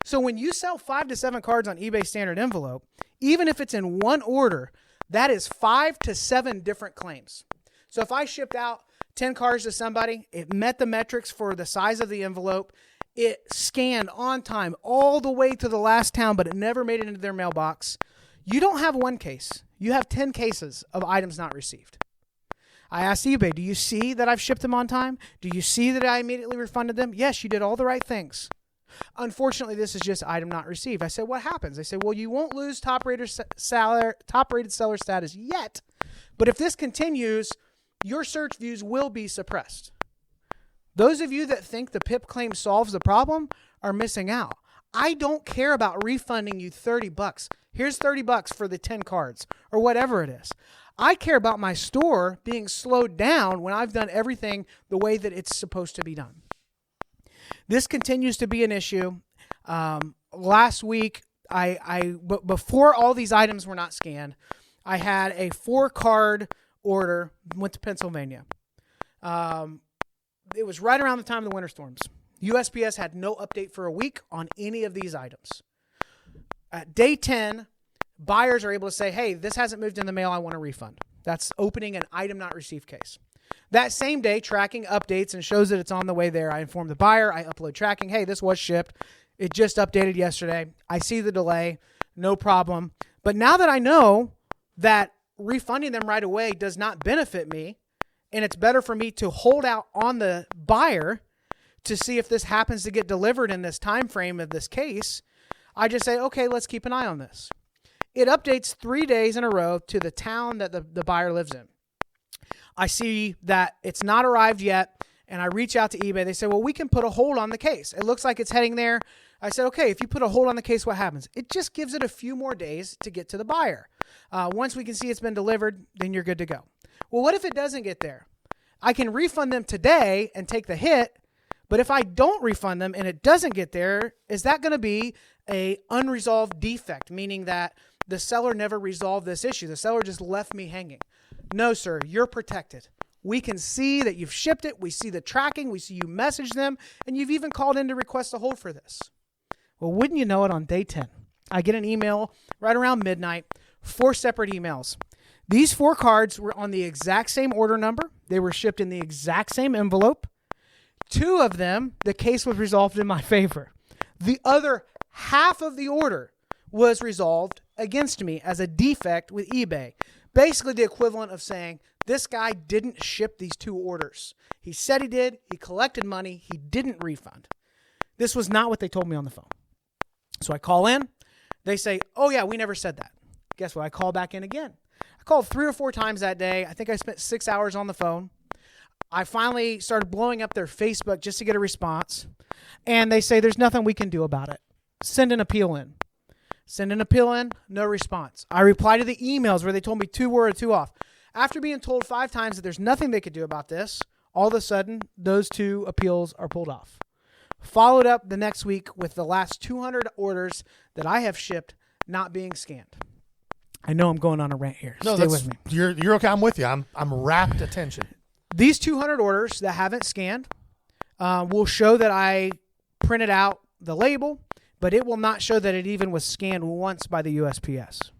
A: So when you sell 5 to 7 cards on eBay standard envelope, even if it's in one order, that is 5 to 7 different claims. So if I shipped out 10 cards to somebody, it met the metrics for the size of the envelope, it scanned on time all the way to the last town, but it never made it into their mailbox. You don't have 1 case. You have 10 cases of items not received. I asked eBay, do you see that I've shipped them on time? Do you see that I immediately refunded them? Yes, you did all the right things. Unfortunately, this is just item not received. I said, what happens? They said, well, you won't lose top-rated seller status yet, but if this continues, your search views will be suppressed. Those of you that think the PIP claim solves the problem are missing out. I don't care about refunding you $30. Here's $30 for the 10 cards or whatever it is. I care about my store being slowed down when I've done everything the way that it's supposed to be done. This continues to be an issue. Last week, before all these items were not scanned, I had a 4-card order, went to Pennsylvania. It was right around the time of the winter storms. USPS had no update for a week on any of these items. At day 10, buyers are able to say, hey, this hasn't moved in the mail, I want a refund. That's opening an item not received case. That same day, tracking updates and shows that it's on the way there. I inform the buyer, I upload tracking, hey, this was shipped. It just updated yesterday. I see the delay, no problem. But now that I know that refunding them right away does not benefit me, and it's better for me to hold out on the buyer to see if this happens to get delivered in this time frame of this case, I just say, okay, let's keep an eye on this. It updates 3 days in a row to the town that the buyer lives in. I see that it's not arrived yet, and I reach out to eBay. They say, well, we can put a hold on the case. It looks like it's heading there. I said, okay, if you put a hold on the case, what happens? It just gives it a few more days to get to the buyer. Once we can see it's been delivered, then you're good to go. Well, what if it doesn't get there? I can refund them today and take the hit, but if I don't refund them and it doesn't get there, is that going to be a unresolved defect, meaning that the seller never resolved this issue? The seller just left me hanging. No, sir, you're protected. We can see that you've shipped it. We see the tracking. We see you message them, and you've even called in to request a hold for this. Well, wouldn't you know it, on day 10, I get an email right around midnight, 4 separate emails. These 4 cards were on the exact same order number. They were shipped in the exact same envelope. 2 of them, the case was resolved in my favor. The other half of the order was resolved against me as a defect with eBay. Basically the equivalent of saying, this guy didn't ship these 2 orders. He said he did. He collected money. He didn't refund. This was not what they told me on the phone. So I call in. They say, oh, yeah, we never said that. Guess what? I call back in again. I called 3 or 4 times that day. I think I spent 6 hours on the phone. I finally started blowing up their Facebook just to get a response. And they say, there's nothing we can do about it. Send an appeal in. Send an appeal in, no response. I reply to the emails where they told me 2 were or 2 off. After being told 5 times that there's nothing they could do about this, all of a sudden, those 2 appeals are pulled off. Followed up the next week with the last 200 orders that I have shipped not being scanned. I know I'm going on a rant here.
B: No,
A: Stay with me.
B: You're okay. I'm with you. I'm rapt attention.
A: These 200 orders that haven't scanned will show that I printed out the label, but it will not show that it even was scanned once by the USPS.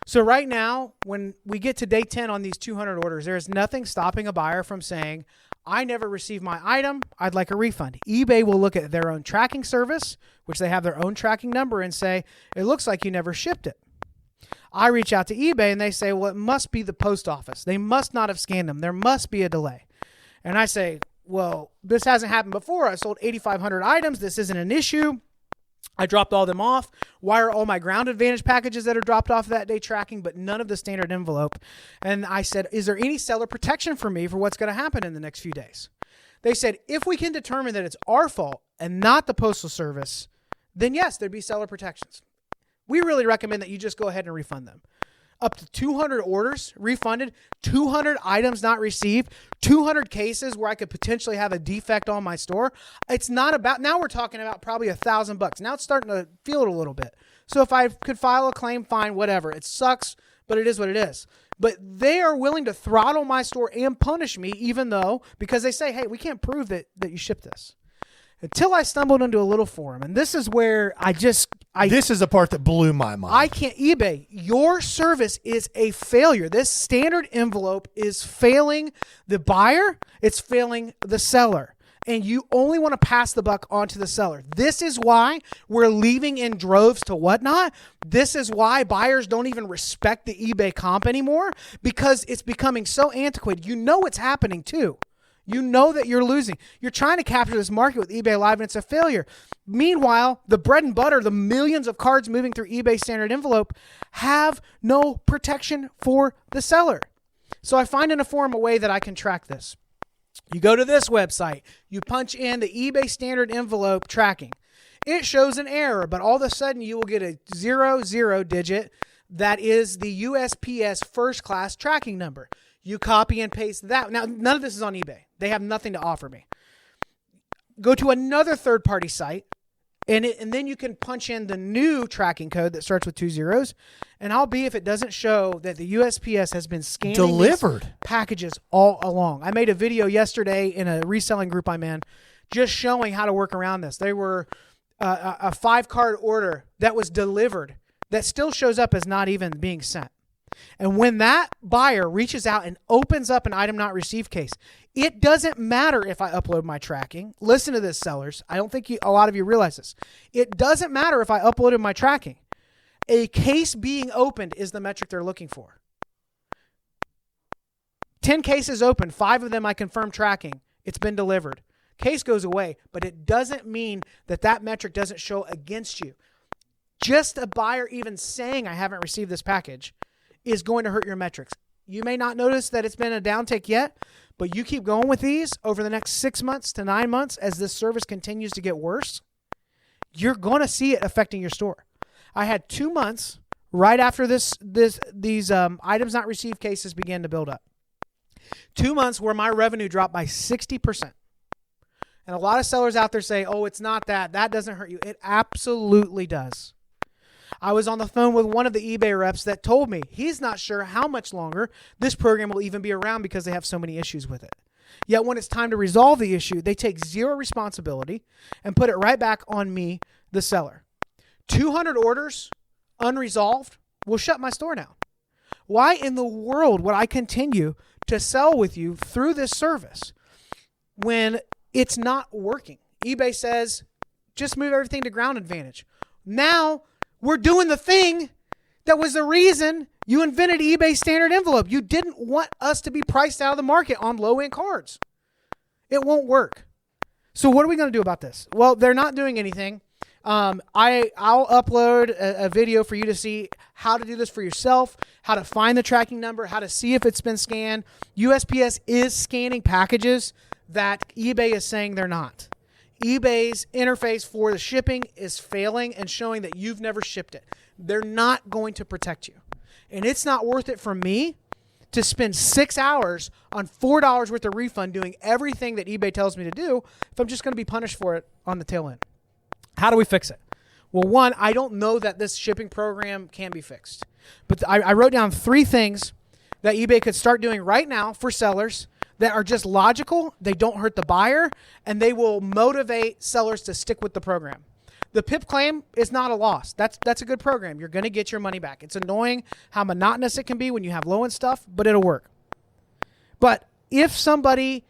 A: So right now, when we get to day 10 on these 200 orders, there is nothing stopping a buyer from saying, I never received my item. I'd like a refund. eBay will look at their own tracking service, which they have their own tracking number, and say, it looks like you never shipped it. I reach out to eBay and they say, well, it must be the post office. They must not have scanned them. There must be a delay. And I say, well, this hasn't happened before. I sold 8,500 items. This isn't an issue. I dropped all them off. Why are all my Ground Advantage packages that are dropped off that day tracking, but none of the standard envelope? And I said, is there any seller protection for me for what's going to happen in the next few days? They said, if we can determine that it's our fault and not the Postal Service, then yes, there'd be seller protections. We really recommend that you just go ahead and refund them. Up to 200 orders refunded, 200 items not received, 200 cases where I could potentially have a defect on my store. It's not about, now we're talking about probably $1,000. Now it's starting to feel it a little bit. So if I could file a claim, fine, whatever. It sucks, but it is what it is. But they are willing to throttle my store and punish me, even though, because they say, hey, we can't prove that you shipped this. Until I stumbled into a little forum. And this is where this is the part that blew my mind.
B: I
A: can't, eBay, your service is a failure. This standard envelope is failing the buyer. It's failing the seller. And you only want to pass the buck on to the seller. This is why we're leaving in droves to whatnot. This is why buyers don't even respect the eBay comp anymore, because it's becoming so antiquated. You know what's happening too. You know that you're losing. You're trying to capture this market with eBay Live, and it's a failure. Meanwhile, the bread and butter, the millions of cards moving through eBay standard envelope, have no protection for the seller. So I find in a forum a way that I can track this. You go to this website. You punch in the eBay standard envelope tracking. It shows an error, but all of a sudden you will get a 00 digit that is the USPS first class tracking number. You copy and paste that. Now, none of this is on eBay. They have nothing to offer me. Go to another third-party site, and then you can punch in the new tracking code that starts with 2 zeros, and I'll be if it doesn't show that the USPS has been scanning
B: delivered
A: packages all along. I made a video yesterday in a reselling group I'm in just showing how to work around this. They were a 5-card order that was delivered that still shows up as not even being sent. And when that buyer reaches out and opens up an item not received case, it doesn't matter if I upload my tracking. Listen to this, sellers. I don't think a lot of you realize this. It doesn't matter if I uploaded my tracking. A case being opened is the metric they're looking for. 10 cases open, 5 of them I confirm tracking. It's been delivered. Case goes away, but it doesn't mean that metric doesn't show against you. Just a buyer even saying I haven't received this package is going to hurt your metrics. You may not notice that it's been a downtick yet, but you keep going with these over the next 6 months to 9 months as this service continues to get worse, you're going to see it affecting your store. I had 2 months right after these items not received cases began to build up. 2 months where my revenue dropped by 60%. And a lot of sellers out there say, oh, it's not that. That doesn't hurt you. It absolutely does. I was on the phone with one of the eBay reps that told me he's not sure how much longer this program will even be around because they have so many issues with it. Yet when it's time to resolve the issue, they take zero responsibility and put it right back on me, the seller. 200 orders unresolved will shut my store down. Why in the world would I continue to sell with you through this service when it's not working? eBay says, just move everything to Ground Advantage. Now, we're doing the thing that was the reason you invented eBay standard envelope. You didn't want us to be priced out of the market on low-end cards. It won't work. So what are we going to do about this? Well, they're not doing anything. I'll upload a video for you to see how to do this for yourself, how to find the tracking number, how to see if it's been scanned. USPS is scanning packages that eBay is saying they're not. eBay's interface for the shipping is failing and showing that you've never shipped it. They're not going to protect you. And it's not worth it for me to spend 6 hours on $4 worth of refund doing everything that eBay tells me to do if I'm just going to be punished for it on the tail end. How do we fix it? Well, one, I don't know that this shipping program can be fixed. But I wrote down 3 things that eBay could start doing right now for sellers that are just logical, they don't hurt the buyer, and they will motivate sellers to stick with the program. The PIP claim is not a loss. That's a good program. You're going to get your money back. It's annoying how monotonous it can be when you have low-end stuff, but it'll work. But if somebody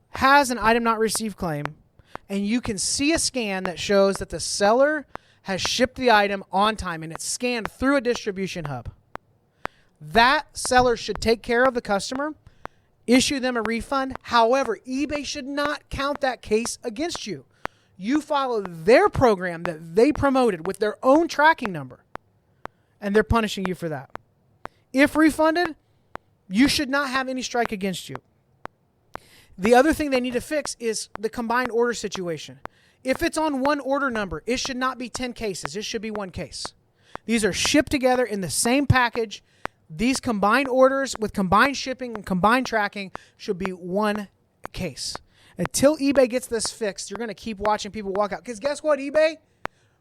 A: has an item not received claim and you can see a scan that shows that the seller has shipped the item on time and it's scanned through a distribution hub, that seller should take care of the customer, issue them a refund. However, eBay should not count that case against you. You follow their program that they promoted with their own tracking number, and they're punishing you for that. If refunded, you should not have any strike against you. The other thing they need to fix is the combined order situation. If it's on one order number, it should not be 10 cases. It should be 1 case. These are shipped together in the same package. These combined orders with combined shipping and combined tracking should be 1 case. Until eBay gets this fixed, you're going to keep watching people walk out. Because guess what, eBay?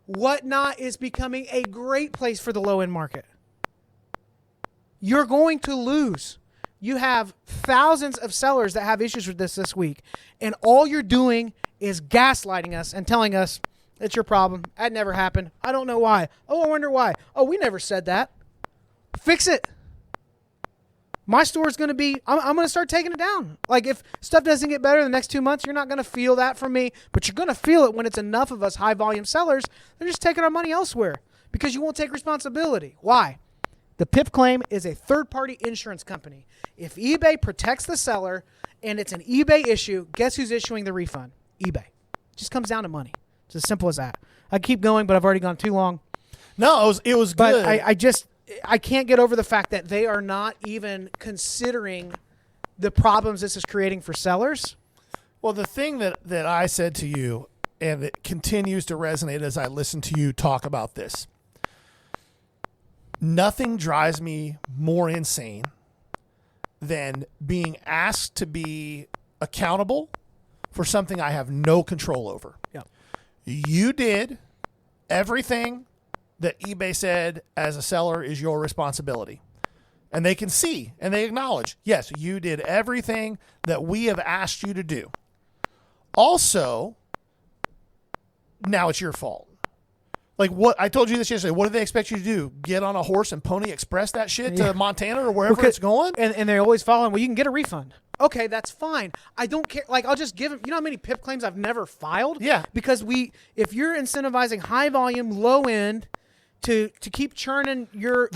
A: Whatnot is becoming a great place for the low-end market. You're going to lose. You have thousands of sellers that have issues with this week. And all you're doing is gaslighting us and telling us, it's your problem. That never happened. I don't know why. Oh, I wonder why. Oh, we never said that. Fix it. My store is going to be, I'm going to start taking it down. Like if stuff doesn't get better in the next 2 months, you're not going to feel that from me, but you're going to feel it when it's enough of us high volume sellers. They're just taking our money elsewhere because you won't take responsibility. Why? The PIP claim is a third-party insurance company. If eBay protects the seller and it's an eBay issue, guess who's issuing the refund? eBay. It just comes down to money. It's as simple as that. I keep going, but I've already gone too long.
B: No, it was good.
A: But I can't get over the fact that they are not even considering the problems this is creating for sellers.
B: Well, the thing that I said to you, and it continues to resonate as I listen to you talk about this, nothing drives me more insane than being asked to be accountable for something I have no control over.
A: Yeah.
B: You did everything that eBay said as a seller is your responsibility. And they can see and they acknowledge, yes, you did everything that we have asked you to do. Also, now it's your fault. Like what I told you this yesterday, what do they expect you to do? Get on a horse and Pony Express that shit to Montana or wherever it's going?
A: And they're always following, well, you can get a refund. Okay, that's fine. I don't care. Like, I'll just give them, you know how many PIP claims I've never filed?
B: Yeah.
A: Because if you're incentivizing high volume, low end, to keep churning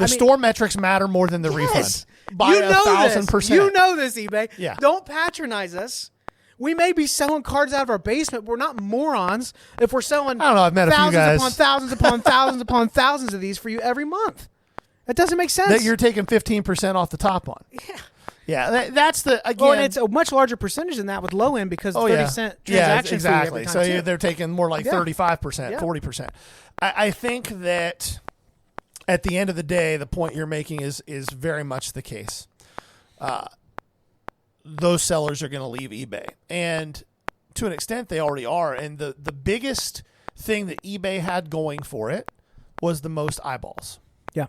B: store metrics matter more than the refund. By
A: you know
B: 1,000%.
A: You know this, eBay.
B: Yeah.
A: Don't patronize us. We may be selling cards out of our basement, but we're not morons if we're selling
B: I don't know, I've met a few guys.
A: upon thousands upon thousands upon thousands of these for you every month. That doesn't make sense.
B: That you're taking 15% off the top one.
A: Yeah.
B: Yeah, that's the, again.
A: Oh, and it's a much larger percentage than that with low end because 30-cent transaction fee every time.
B: So they're taking more like 35%, 40%. I think that at the end of the day, the point you're making is very much the case. Those sellers are going to leave eBay. And to an extent, they already are. And the biggest thing that eBay had going for it was the most eyeballs.
A: Yeah.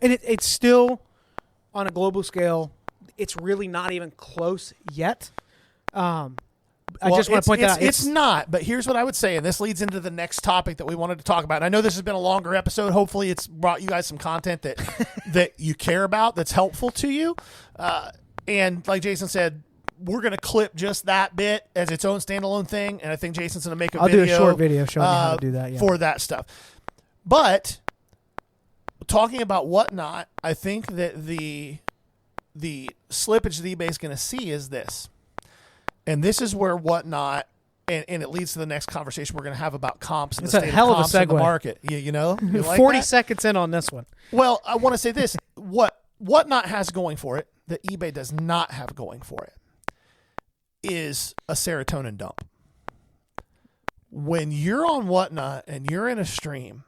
A: And it's still, on a global scale, it's really not even close yet. I just want to point that out.
B: It's not, but here's what I would say, and this leads into the next topic that we wanted to talk about. And I know this has been a longer episode. Hopefully it's brought you guys some content that you care about, that's helpful to you. And like Jason said, we're going to clip just that bit as its own standalone thing, and I think Jason's going to make a video.
A: I'll do a short video showing you how to do that. Yeah.
B: For that stuff. But talking about Whatnot, I think that the slippage that eBay is going to see is this. And this is where Whatnot, and it leads to the next conversation we're going to have about comps and
A: It's
B: the
A: a
B: state
A: hell
B: of
A: of a
B: comps in the
A: segue.
B: market. You know, you like
A: 40
B: that?
A: seconds in on this one.
B: Well, I want to say this: Whatnot has going for it that eBay does not have going for it is a serotonin dump. When you're on Whatnot and you're in a stream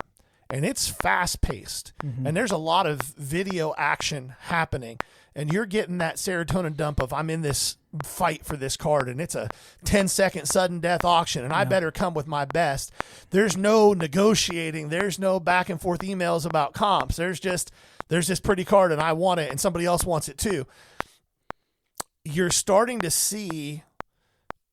B: and it's fast paced and there's a lot of video action happening and you're getting that serotonin dump of I'm in this fight for this card and it's a 10-second sudden death auction and I better come with my best. There's no negotiating. There's no back and forth emails about comps. There's this pretty card and I want it and somebody else wants it too. You're starting to see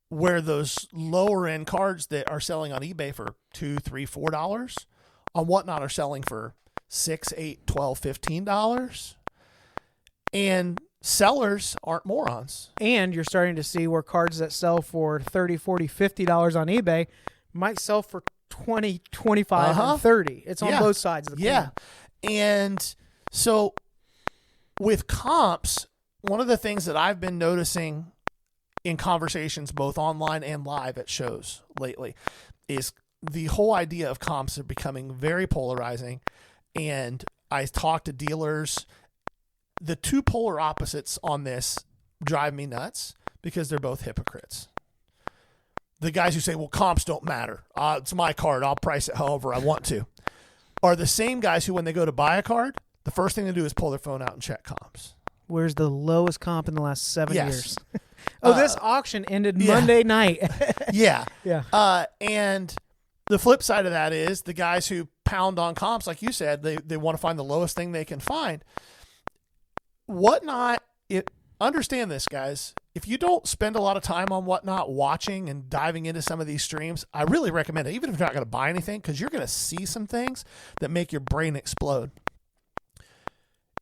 B: where those lower end cards that are selling on eBay for $2, $3, $4 on Whatnot are selling for $6, $8, $12, $15. And sellers aren't morons.
A: And you're starting to see where cards that sell for $30, $40, $50 on eBay might sell for $20, $25, and $30. It's on both sides of the coin.
B: Yeah. And so with comps, one of the things that I've been noticing in conversations both online and live at shows lately is the whole idea of comps are becoming very polarizing. And I talk to dealers. The two polar opposites on this drive me nuts because they're both hypocrites. The guys who say, well, comps don't matter. It's my card. I'll price it however I want to. Are the same guys who, when they go to buy a card, the first thing they do is pull their phone out and check comps.
A: Where's the lowest comp in the last 7
B: Yes.
A: years? This auction ended Monday night.
B: Yeah.
A: Yeah.
B: And the flip side of that is the guys who pound on comps, like you said, they want to find the lowest thing they can find. Whatnot, understand this, guys. If you don't spend a lot of time on Whatnot watching and diving into some of these streams, I really recommend it, even if you're not going to buy anything, because you're going to see some things that make your brain explode.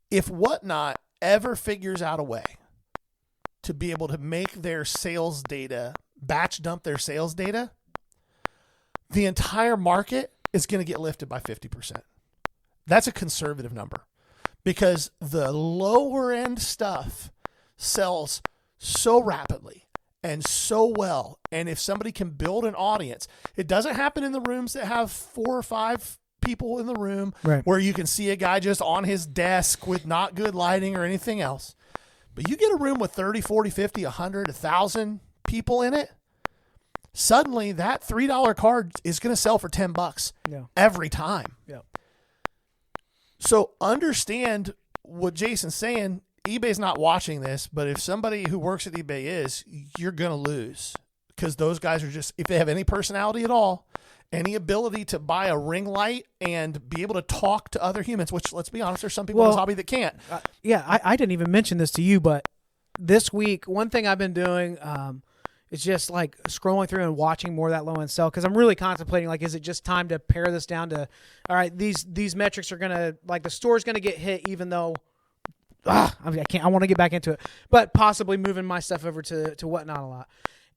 B: If Whatnot ever figures out a way to be able to make their sales data, batch dump their sales data, the entire market is going to get lifted by 50%. That's a conservative number because the lower end stuff sells so rapidly and so well. And if somebody can build an audience, it doesn't happen in the rooms that have 4 or 5 people in the room where you can see a guy just on his desk with not good lighting or anything else. But you get a room with 30, 40, 50, 100, 1,000 people in it, suddenly that $3 card is going to sell for $10 every time.
A: Yeah.
B: So understand what Jason's saying. eBay's not watching this, but if somebody who works at eBay is, you're going to lose because those guys are just, if they have any personality at all, any ability to buy a ring light and be able to talk to other humans, which, let's be honest, there's some people in this hobby that can't.
A: I didn't even mention this to you, but this week, one thing I've been doing is just like scrolling through and watching more of that low-end sell because I'm really contemplating, like, is it just time to pare this down to, all right, these metrics are going to, like, the store's going to get hit even though I want to get back into it, but possibly moving my stuff over to Whatnot a lot.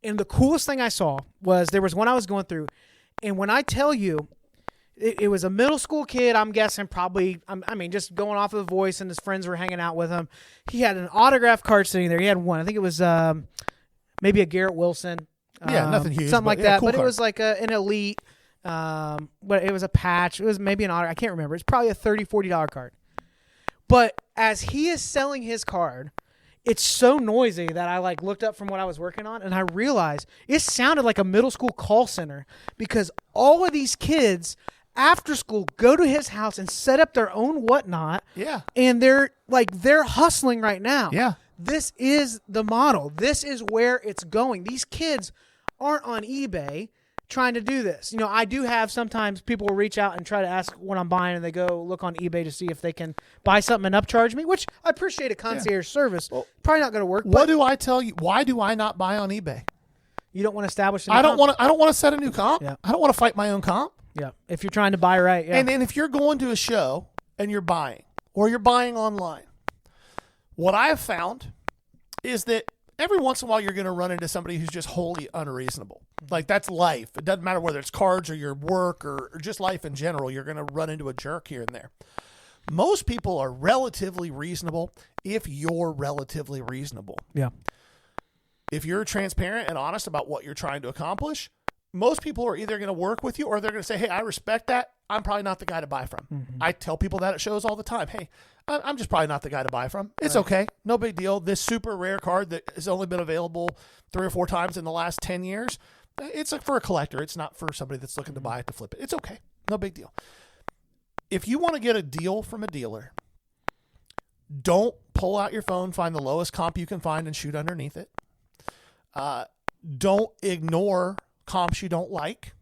A: And the coolest thing I saw was there was one I was going through, and when I tell you, it was a middle school kid, I'm guessing probably, just going off of the voice, and his friends were hanging out with him. He had an autograph card sitting there. He had one. I think it was maybe a Garrett Wilson.
B: Nothing huge.
A: Something like that.
B: Cool
A: but
B: card.
A: It was like an elite, but it was a patch. It was maybe an autograph. I can't remember. It's probably a $30, $40 card. But as he is selling his card, it's so noisy that I looked up from what I was working on, and I realized it sounded like a middle school call center because all of these kids after school go to his house and set up their own Whatnot.
B: Yeah.
A: And they're hustling right now.
B: Yeah.
A: This is the model. This is where it's going. These kids aren't on eBay trying to do this. I do have sometimes people will reach out and try to ask what I'm buying, and they go look on eBay to see if they can buy something and upcharge me, which I appreciate a concierge service. Well, probably not going to work.
B: What do I tell you? Why do I not buy on eBay?
A: You don't want to establish.
B: I don't want to set a new comp.
A: Yeah.
B: I don't want to fight my own comp.
A: Yeah. If you're trying to buy right. Yeah.
B: And then if you're going to a show and you're buying, or you're buying online, what I have found is that every once in a while you're going to run into somebody who's just wholly unreasonable. Like, that's life. It doesn't matter whether it's cards or your work or just life in general. You're going to run into a jerk here and there. Most people are relatively reasonable if you're relatively reasonable.
A: Yeah.
B: If you're transparent and honest about what you're trying to accomplish, most people are either going to work with you or they're going to say, hey, I respect that. I'm probably not the guy to buy from.
A: Mm-hmm.
B: I tell people that at shows all the time. Hey, I'm just probably not the guy to buy from. It's okay. No big deal. This super rare card that has only been available 3 or 4 times in the last 10 years, it's for a collector. It's not for somebody that's looking to buy it to flip it. It's okay. No big deal. If you want to get a deal from a dealer, don't pull out your phone, find the lowest comp you can find, and shoot underneath it. Don't ignore comps you don't like.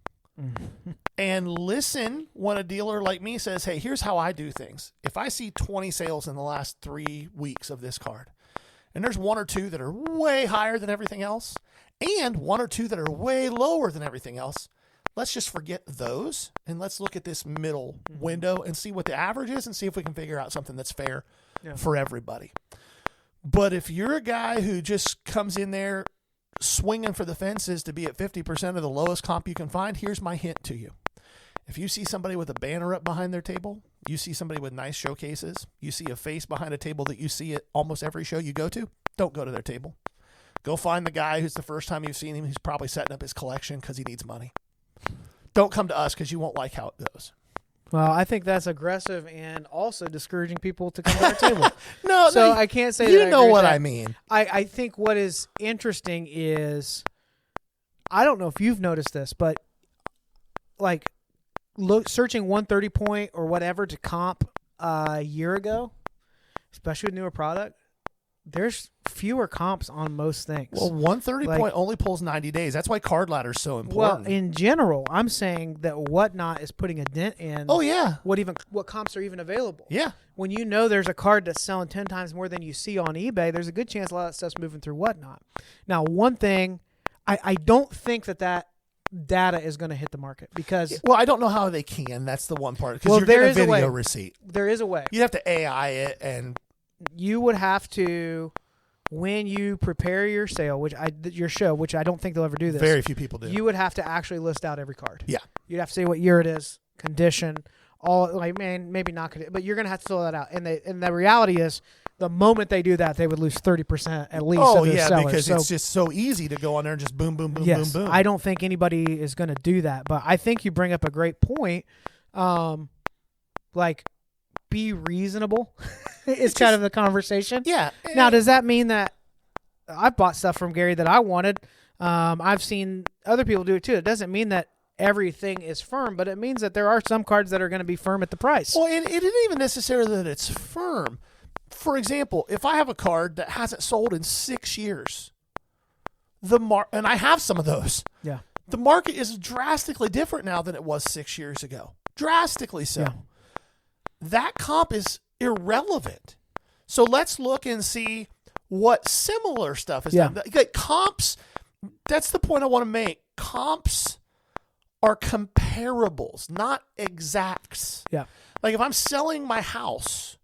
B: And listen when a dealer like me says, hey, here's how I do things. If I see 20 sales in the last 3 weeks of this card, and there's 1 or 2 that are way higher than everything else, and 1 or 2 that are way lower than everything else, let's just forget those, and let's look at this middle window and see what the average is and see if we can figure out something that's fair for everybody. But if you're a guy who just comes in there swinging for the fences to be at 50% of the lowest comp you can find, here's my hint to you. If you see somebody with a banner up behind their table, you see somebody with nice showcases, you see a face behind a table that you see at almost every show you go to, don't go to their table. Go find the guy who's the first time you've seen him, he's probably setting up his collection because he needs money. Don't come to us because you won't like how it goes.
A: Well, I think that's aggressive and also discouraging people to come to our table.
B: No,
A: so I can't say
B: you
A: that
B: know what
A: that.
B: I mean.
A: I think what is interesting is, I don't know if you've noticed this, but like searching 130 point or whatever to comp a year ago, especially with newer product, there's fewer comps on most things.
B: Well, 130 point only pulls 90 days. That's why card ladder is so important.
A: Well, in general, I'm saying that Whatnot is putting a dent in.
B: Oh yeah.
A: What comps are even available?
B: Yeah.
A: When you know there's a card that's selling 10 times more than you see on eBay, there's a good chance a lot of that stuff's moving through Whatnot. Now, one thing, I don't think that data is going to hit the market because.
B: Well, I don't know how they can. That's the one part because you're
A: there
B: getting
A: is
B: a video
A: way.
B: receipt.
A: There is a way.
B: You have to AI it and.
A: You would have to, when you prepare your sale, your show, which I don't think they'll ever do this.
B: Very few people do.
A: You would have to actually list out every card.
B: Yeah.
A: You'd have to say what year it is, condition, all maybe not, but you're going to have to fill that out. And the reality is, the moment they do that, they would lose 30% at least.
B: Oh
A: of their
B: yeah,
A: sellers.
B: because it's just so easy to go on there and just boom, boom, boom, boom, boom.
A: I don't think anybody is going to do that, but I think you bring up a great point. Be reasonable is kind of the conversation.
B: Yeah.
A: Now, does that mean that I've bought stuff from Gary that I wanted? I've seen other people do it too. It doesn't mean that everything is firm, but it means that there are some cards that are going to be firm at the price.
B: Well, and it isn't even necessarily that it's firm. For example, if I have a card that hasn't sold in 6 years, and I have some of those.
A: Yeah.
B: The market is drastically different now than it was 6 years ago. Drastically so.
A: Yeah.
B: That comp is irrelevant. So let's look and see what similar stuff is done. Like comps, that's the point I want to make. Comps are comparables, not exacts.
A: Yeah.
B: Like if I'm selling my house,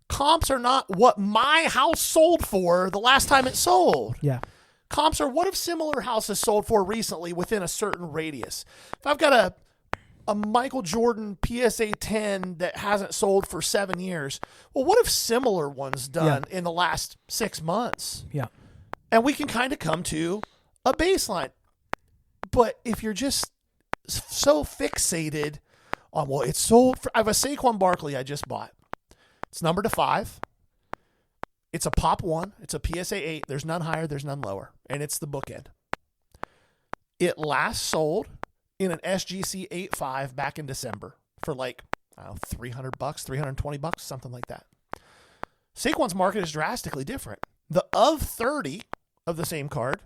B: comps are not what my house sold for the last time it sold.
A: Yeah.
B: Comps are what have similar houses sold for recently within a certain radius. If I've got a Michael Jordan PSA 10 that hasn't sold for 7 years, well, what have similar ones done in the last 6 months?
A: Yeah.
B: And we can kind of come to a baseline. But if you're just so fixated on, well, it's sold for, I have a Saquon Barkley I just bought. It's numbered to 5. It's a pop 1. It's a PSA 8. There's none higher. There's none lower. And it's the bookend. It last sold in an SGC 8.5 back in December for like, I don't know, $300, $320, something like that. Saquon's market is drastically different. The of 30 of the same card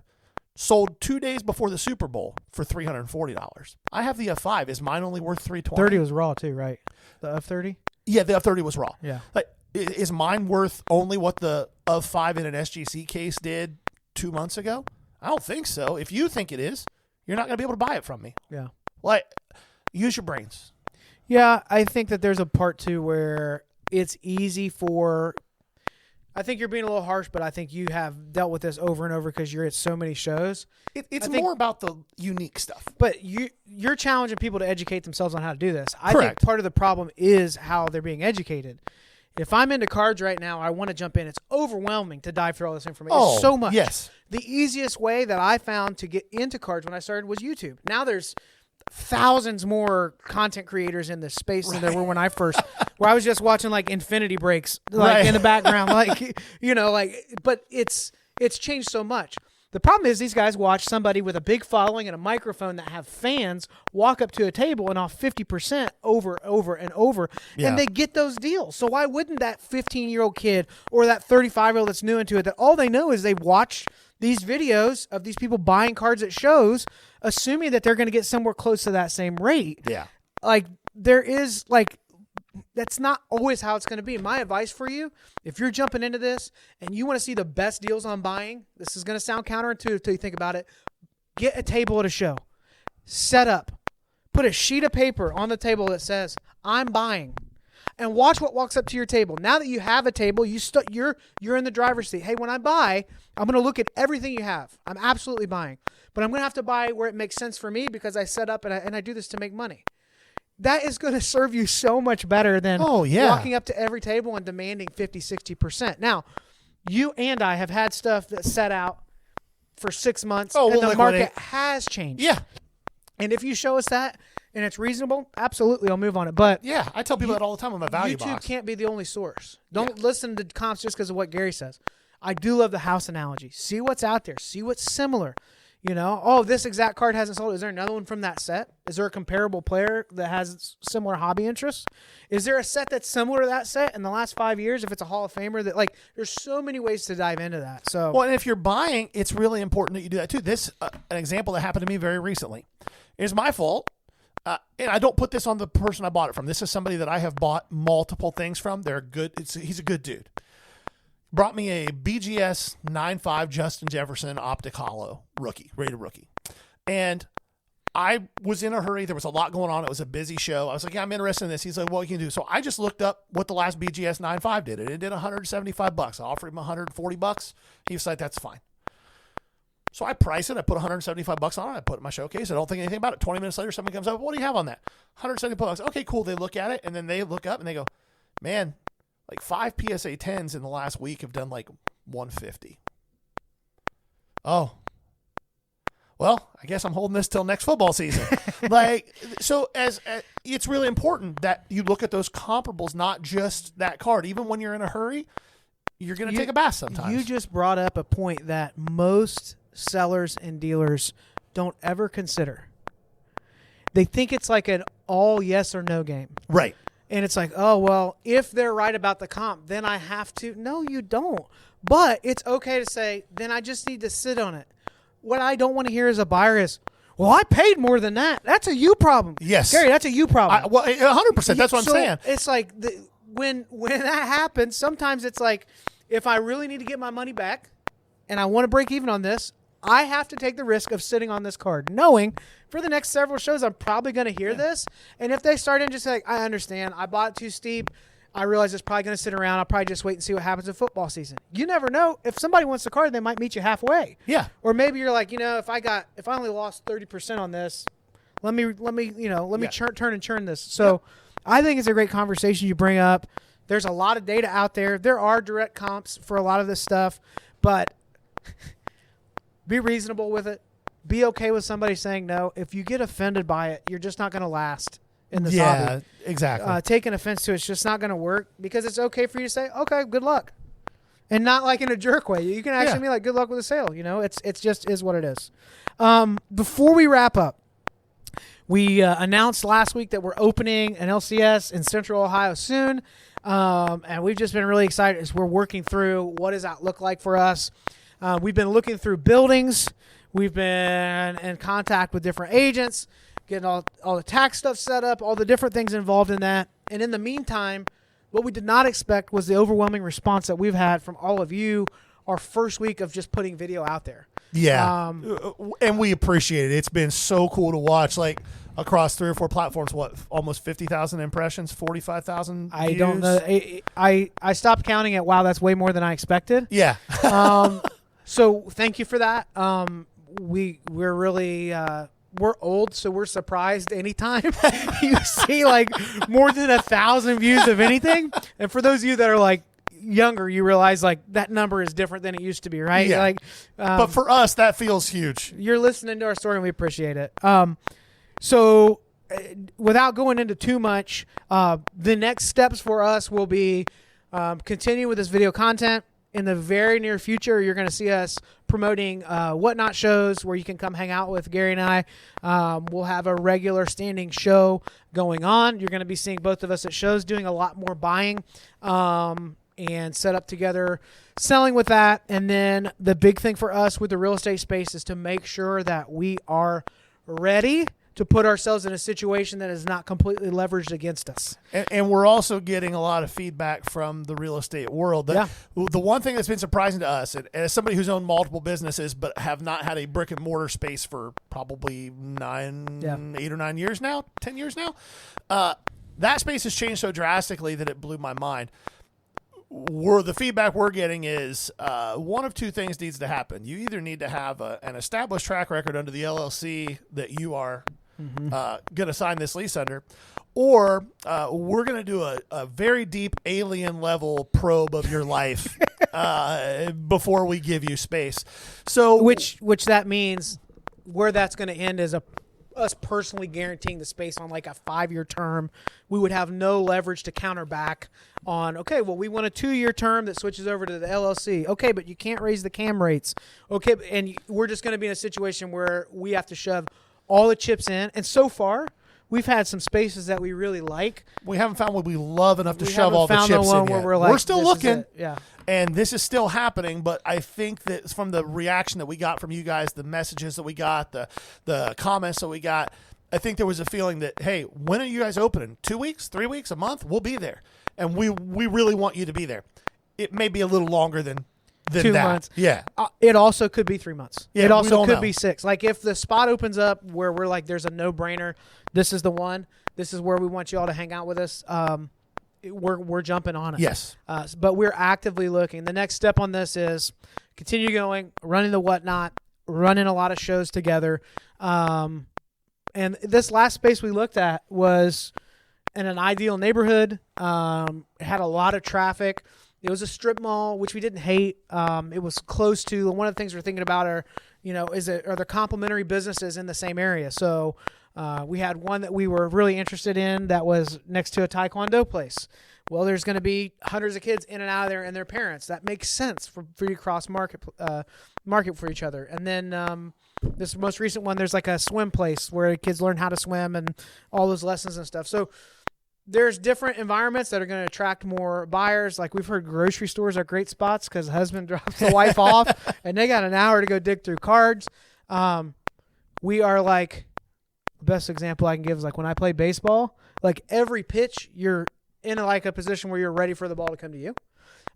B: sold 2 days before the Super Bowl for $340. I have the of 5. Is mine only worth $320?
A: 30 was raw too, right? The of 30?
B: Yeah, the of 30 was raw.
A: Yeah.
B: Like, is mine worth only what the of 5 in an SGC case did 2 months ago? I don't think so. If you think it is, you're not going to be able to buy it from me.
A: Yeah.
B: Like, use your brains.
A: Yeah, I think that there's a part too where it's easy for. I think you're being a little harsh, but I think you have dealt with this over and over because you're at so many shows.
B: It's more about the unique stuff.
A: But you're challenging people to educate themselves on how to do this. I
B: Correct.
A: think part of the problem is how they're being educated. If I'm into cards right now, I want to jump in. It's overwhelming to dive through all this information. It's so much.
B: Yes.
A: The easiest way that I found to get into cards when I started was YouTube. Now there's thousands more content creators in this space than there were when I first, where I was just watching like infinity breaks like in the background, but it's changed so much. The problem is these guys watch somebody with a big following and a microphone that have fans walk up to a table and off 50% over and over, and they get those deals. So why wouldn't that 15-year-old kid or that 35-year-old that's new into it, that all they know is they watch these videos of these people buying cards at shows, assuming that they're going to get somewhere close to that same rate.
B: Yeah.
A: Like, there is, like, that's not always how it's going to be. My advice for you, if you're jumping into this and you want to see the best deals on buying, this is going to sound counterintuitive until you think about it. Get a table at a show. Set up. Put a sheet of paper on the table that says, I'm buying. And watch what walks up to your table. Now that you have a table, you're in the driver's seat. Hey, when I buy, I'm going to look at everything you have. I'm absolutely buying. But I'm going to have to buy where it makes sense for me because I set up and I do this to make money. That is going to serve you so much better than walking up to every table and demanding 50, 60%. Now, you and I have had stuff that set out for 6 months and the market has changed.
B: Yeah.
A: And if you show us that and it's reasonable, absolutely, I'll move on it. But
B: yeah, I tell people that all the time on my value
A: YouTube
B: box.
A: can't be the only source. Don't listen to comps just because of what Gary says. I do love the house analogy. See what's out there. See what's similar. You know, oh, this exact card hasn't sold. Is there another one from that set? Is there a comparable player that has similar hobby interests? Is there a set that's similar to that set in the last 5 years? If it's a Hall of Famer, that like, there's so many ways to dive into that. So,
B: well, and if you're buying, it's really important that you do that too. This, an example that happened to me very recently, is my fault. And I don't put this on the person I bought it from. This is somebody that I have bought multiple things from. They're good. He's a good dude. Brought me a BGS 9.5 Justin Jefferson Optic Hollow rated rookie. And I was in a hurry. There was a lot going on. It was a busy show. I was like, yeah, I'm interested in this. He's like, what can you do? So I just looked up what the last BGS 9.5 did. And it did $175. I offered him $140. He was like, that's fine. So I priced it. I put $175 on it. I put it in my showcase. I don't think anything about it. 20 minutes later, somebody comes up. What do you have on that? $175. Okay, cool. They look at it, and then they look up, and they go, man, like 5 PSA 10s in the last week have done like 150. Oh. Well, I guess I'm holding this till next football season. So it's really important that you look at those comparables, not just that card. Even when you're in a hurry, you're going to take a bath sometimes.
A: You just brought up a point that most sellers and dealers don't ever consider. They think it's like an all yes or no game.
B: Right.
A: And it's like, oh, well, if they're right about the comp, then I have to. No, you don't. But it's okay to say, then I just need to sit on it. What I don't want to hear as a buyer is, well, I paid more than that. That's a you problem.
B: Yes.
A: Gary, that's a you problem.
B: Well, 100%. That's what I'm saying.
A: It's like when that happens, sometimes it's like, if I really need to get my money back and I want to break even on this, I have to take the risk of sitting on this card, knowing for the next several shows I'm probably going to hear this. And if they start in just like, I understand, I bought it too steep, I realize it's probably going to sit around, I'll probably just wait and see what happens in football season. You never know. If somebody wants the card, they might meet you halfway.
B: Yeah.
A: Or maybe you're like, if I only lost 30% on this, let me turn and churn this. So I think it's a great conversation you bring up. There's a lot of data out there. There are direct comps for a lot of this stuff, but be reasonable with it. Be okay with somebody saying no. If you get offended by it, you're just not going to last in this hobby.
B: Yeah, exactly.
A: Taking offense to it's just not going to work, because it's okay for you to say, okay, good luck. And not like in a jerk way. You can actually be like, good luck with the sale. It's just is what it is. Before we wrap up, we announced last week that we're opening an LCS in Central Ohio soon. And we've just been really excited as we're working through what does that look like for us. We've been looking through buildings. We've been in contact with different agents, getting all the tax stuff set up, all the different things involved in that. And in the meantime, what we did not expect was the overwhelming response that we've had from all of you our first week of just putting video out there.
B: Yeah. And we appreciate it. It's been so cool to watch, like across 3 or 4 platforms, almost 50,000 impressions, 45,000 views?
A: I don't know. I stopped counting it. Wow, that's way more than I expected.
B: Yeah.
A: So thank you for that. We're really we're old, so we're surprised anytime you see like more than 1,000 views of anything. And for those of you that are like younger, you realize like that number is different than it used to be, right?
B: Yeah.
A: Like,
B: but for us, that feels huge.
A: You're listening to our story, and we appreciate it. So without going into too much, the next steps for us will be continue with this video content. In the very near future, you're going to see us promoting Whatnot shows where you can come hang out with Gary and I. We'll have a regular standing show going on. You're going to be seeing both of us at shows doing a lot more buying and set up together, selling with that. And then the big thing for us with the real estate space is to make sure that we are ready to put ourselves in a situation that is not completely leveraged against us.
B: And we're also getting a lot of feedback from the real estate world. The one thing that's been surprising to us, and as somebody who's owned multiple businesses but have not had a brick and mortar space for probably 8 or 9 years now, 10 years now, that space has changed so drastically that it blew my mind. The feedback we're getting is one of two things needs to happen. You either need to have an established track record under the LLC that you are going to sign this lease under, or we're going to do a very deep alien level probe of your life before we give you space. So,
A: which that means where that's going to end is us personally guaranteeing the space on like a 5-year term. We would have no leverage to counter back on, okay, well, we want a 2-year term that switches over to the LLC. Okay, but you can't raise the CAM rates. Okay, and we're just going to be in a situation where we have to shove all the chips in. And so far, we've had some spaces that we really like.
B: We haven't found what we love enough to shove all the chips in yet.
A: We're
B: still looking.
A: Yeah.
B: And this is still happening, but I think that from the reaction that we got from you guys, the messages that we got, the comments that we got, I think there was a feeling that, hey, when are you guys opening? 2 weeks, 3 weeks, a month? We'll be there. And we really want you to be there. It may be a little longer than
A: 2
B: that.
A: months.
B: Yeah.
A: It also could be 3 months.
B: Yeah,
A: it also could
B: know.
A: be 6. Like if the spot opens up where we're like, there's a no-brainer, this is the one, this is where we want you all to hang out with us, we're jumping on it.
B: Yes.
A: But we're actively looking. The next step on this is continue going, running the Whatnot, running a lot of shows together. And this last space we looked at was in an ideal neighborhood. It had a lot of traffic. It was a strip mall, which we didn't hate. It was close to one of the things we're thinking about are there complementary businesses in the same area? So we had one that we were really interested in that was next to a Taekwondo place. Well, there's going to be hundreds of kids in and out of there and their parents. That makes sense for you to cross market for each other. And then this most recent one, there's like a swim place where kids learn how to swim and all those lessons and stuff. So there's different environments that are going to attract more buyers. Like we've heard grocery stores are great spots because the husband drops the wife off and they got an hour to go dig through cards. We are like, the best example I can give is like when I play baseball, like every pitch you're in a position where you're ready for the ball to come to you.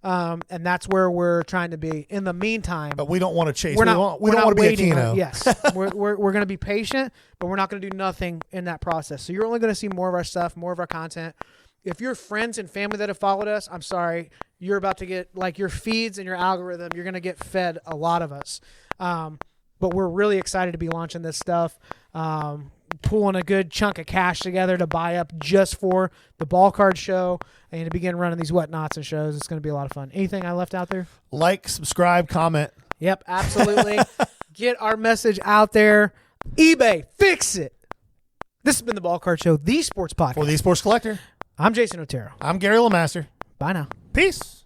A: And that's where we're trying to be. In the meantime,
B: but we don't want to chase.
A: We don't
B: want to be a Tino.
A: Yes, we're going to be patient, but we're not going to do nothing in that process. So you're only going to see more of our stuff, more of our content. If you're friends and family that have followed us, I'm sorry, you're about to get like your feeds and your algorithm. You're going to get fed a lot of us. But we're really excited to be launching this stuff. Pulling a good chunk of cash together to buy up just for the ball card show and to begin running these Whatnots and shows. It's going to be a lot of fun. Anything I left out there?
B: Like, subscribe, comment.
A: Yep, absolutely. Get our message out there. eBay, fix it. This has been the Ball Card Show, the sports podcast.
B: For the Sports Collector.
A: I'm Jason Otero.
B: I'm Gary LeMaster.
A: Bye now.
B: Peace.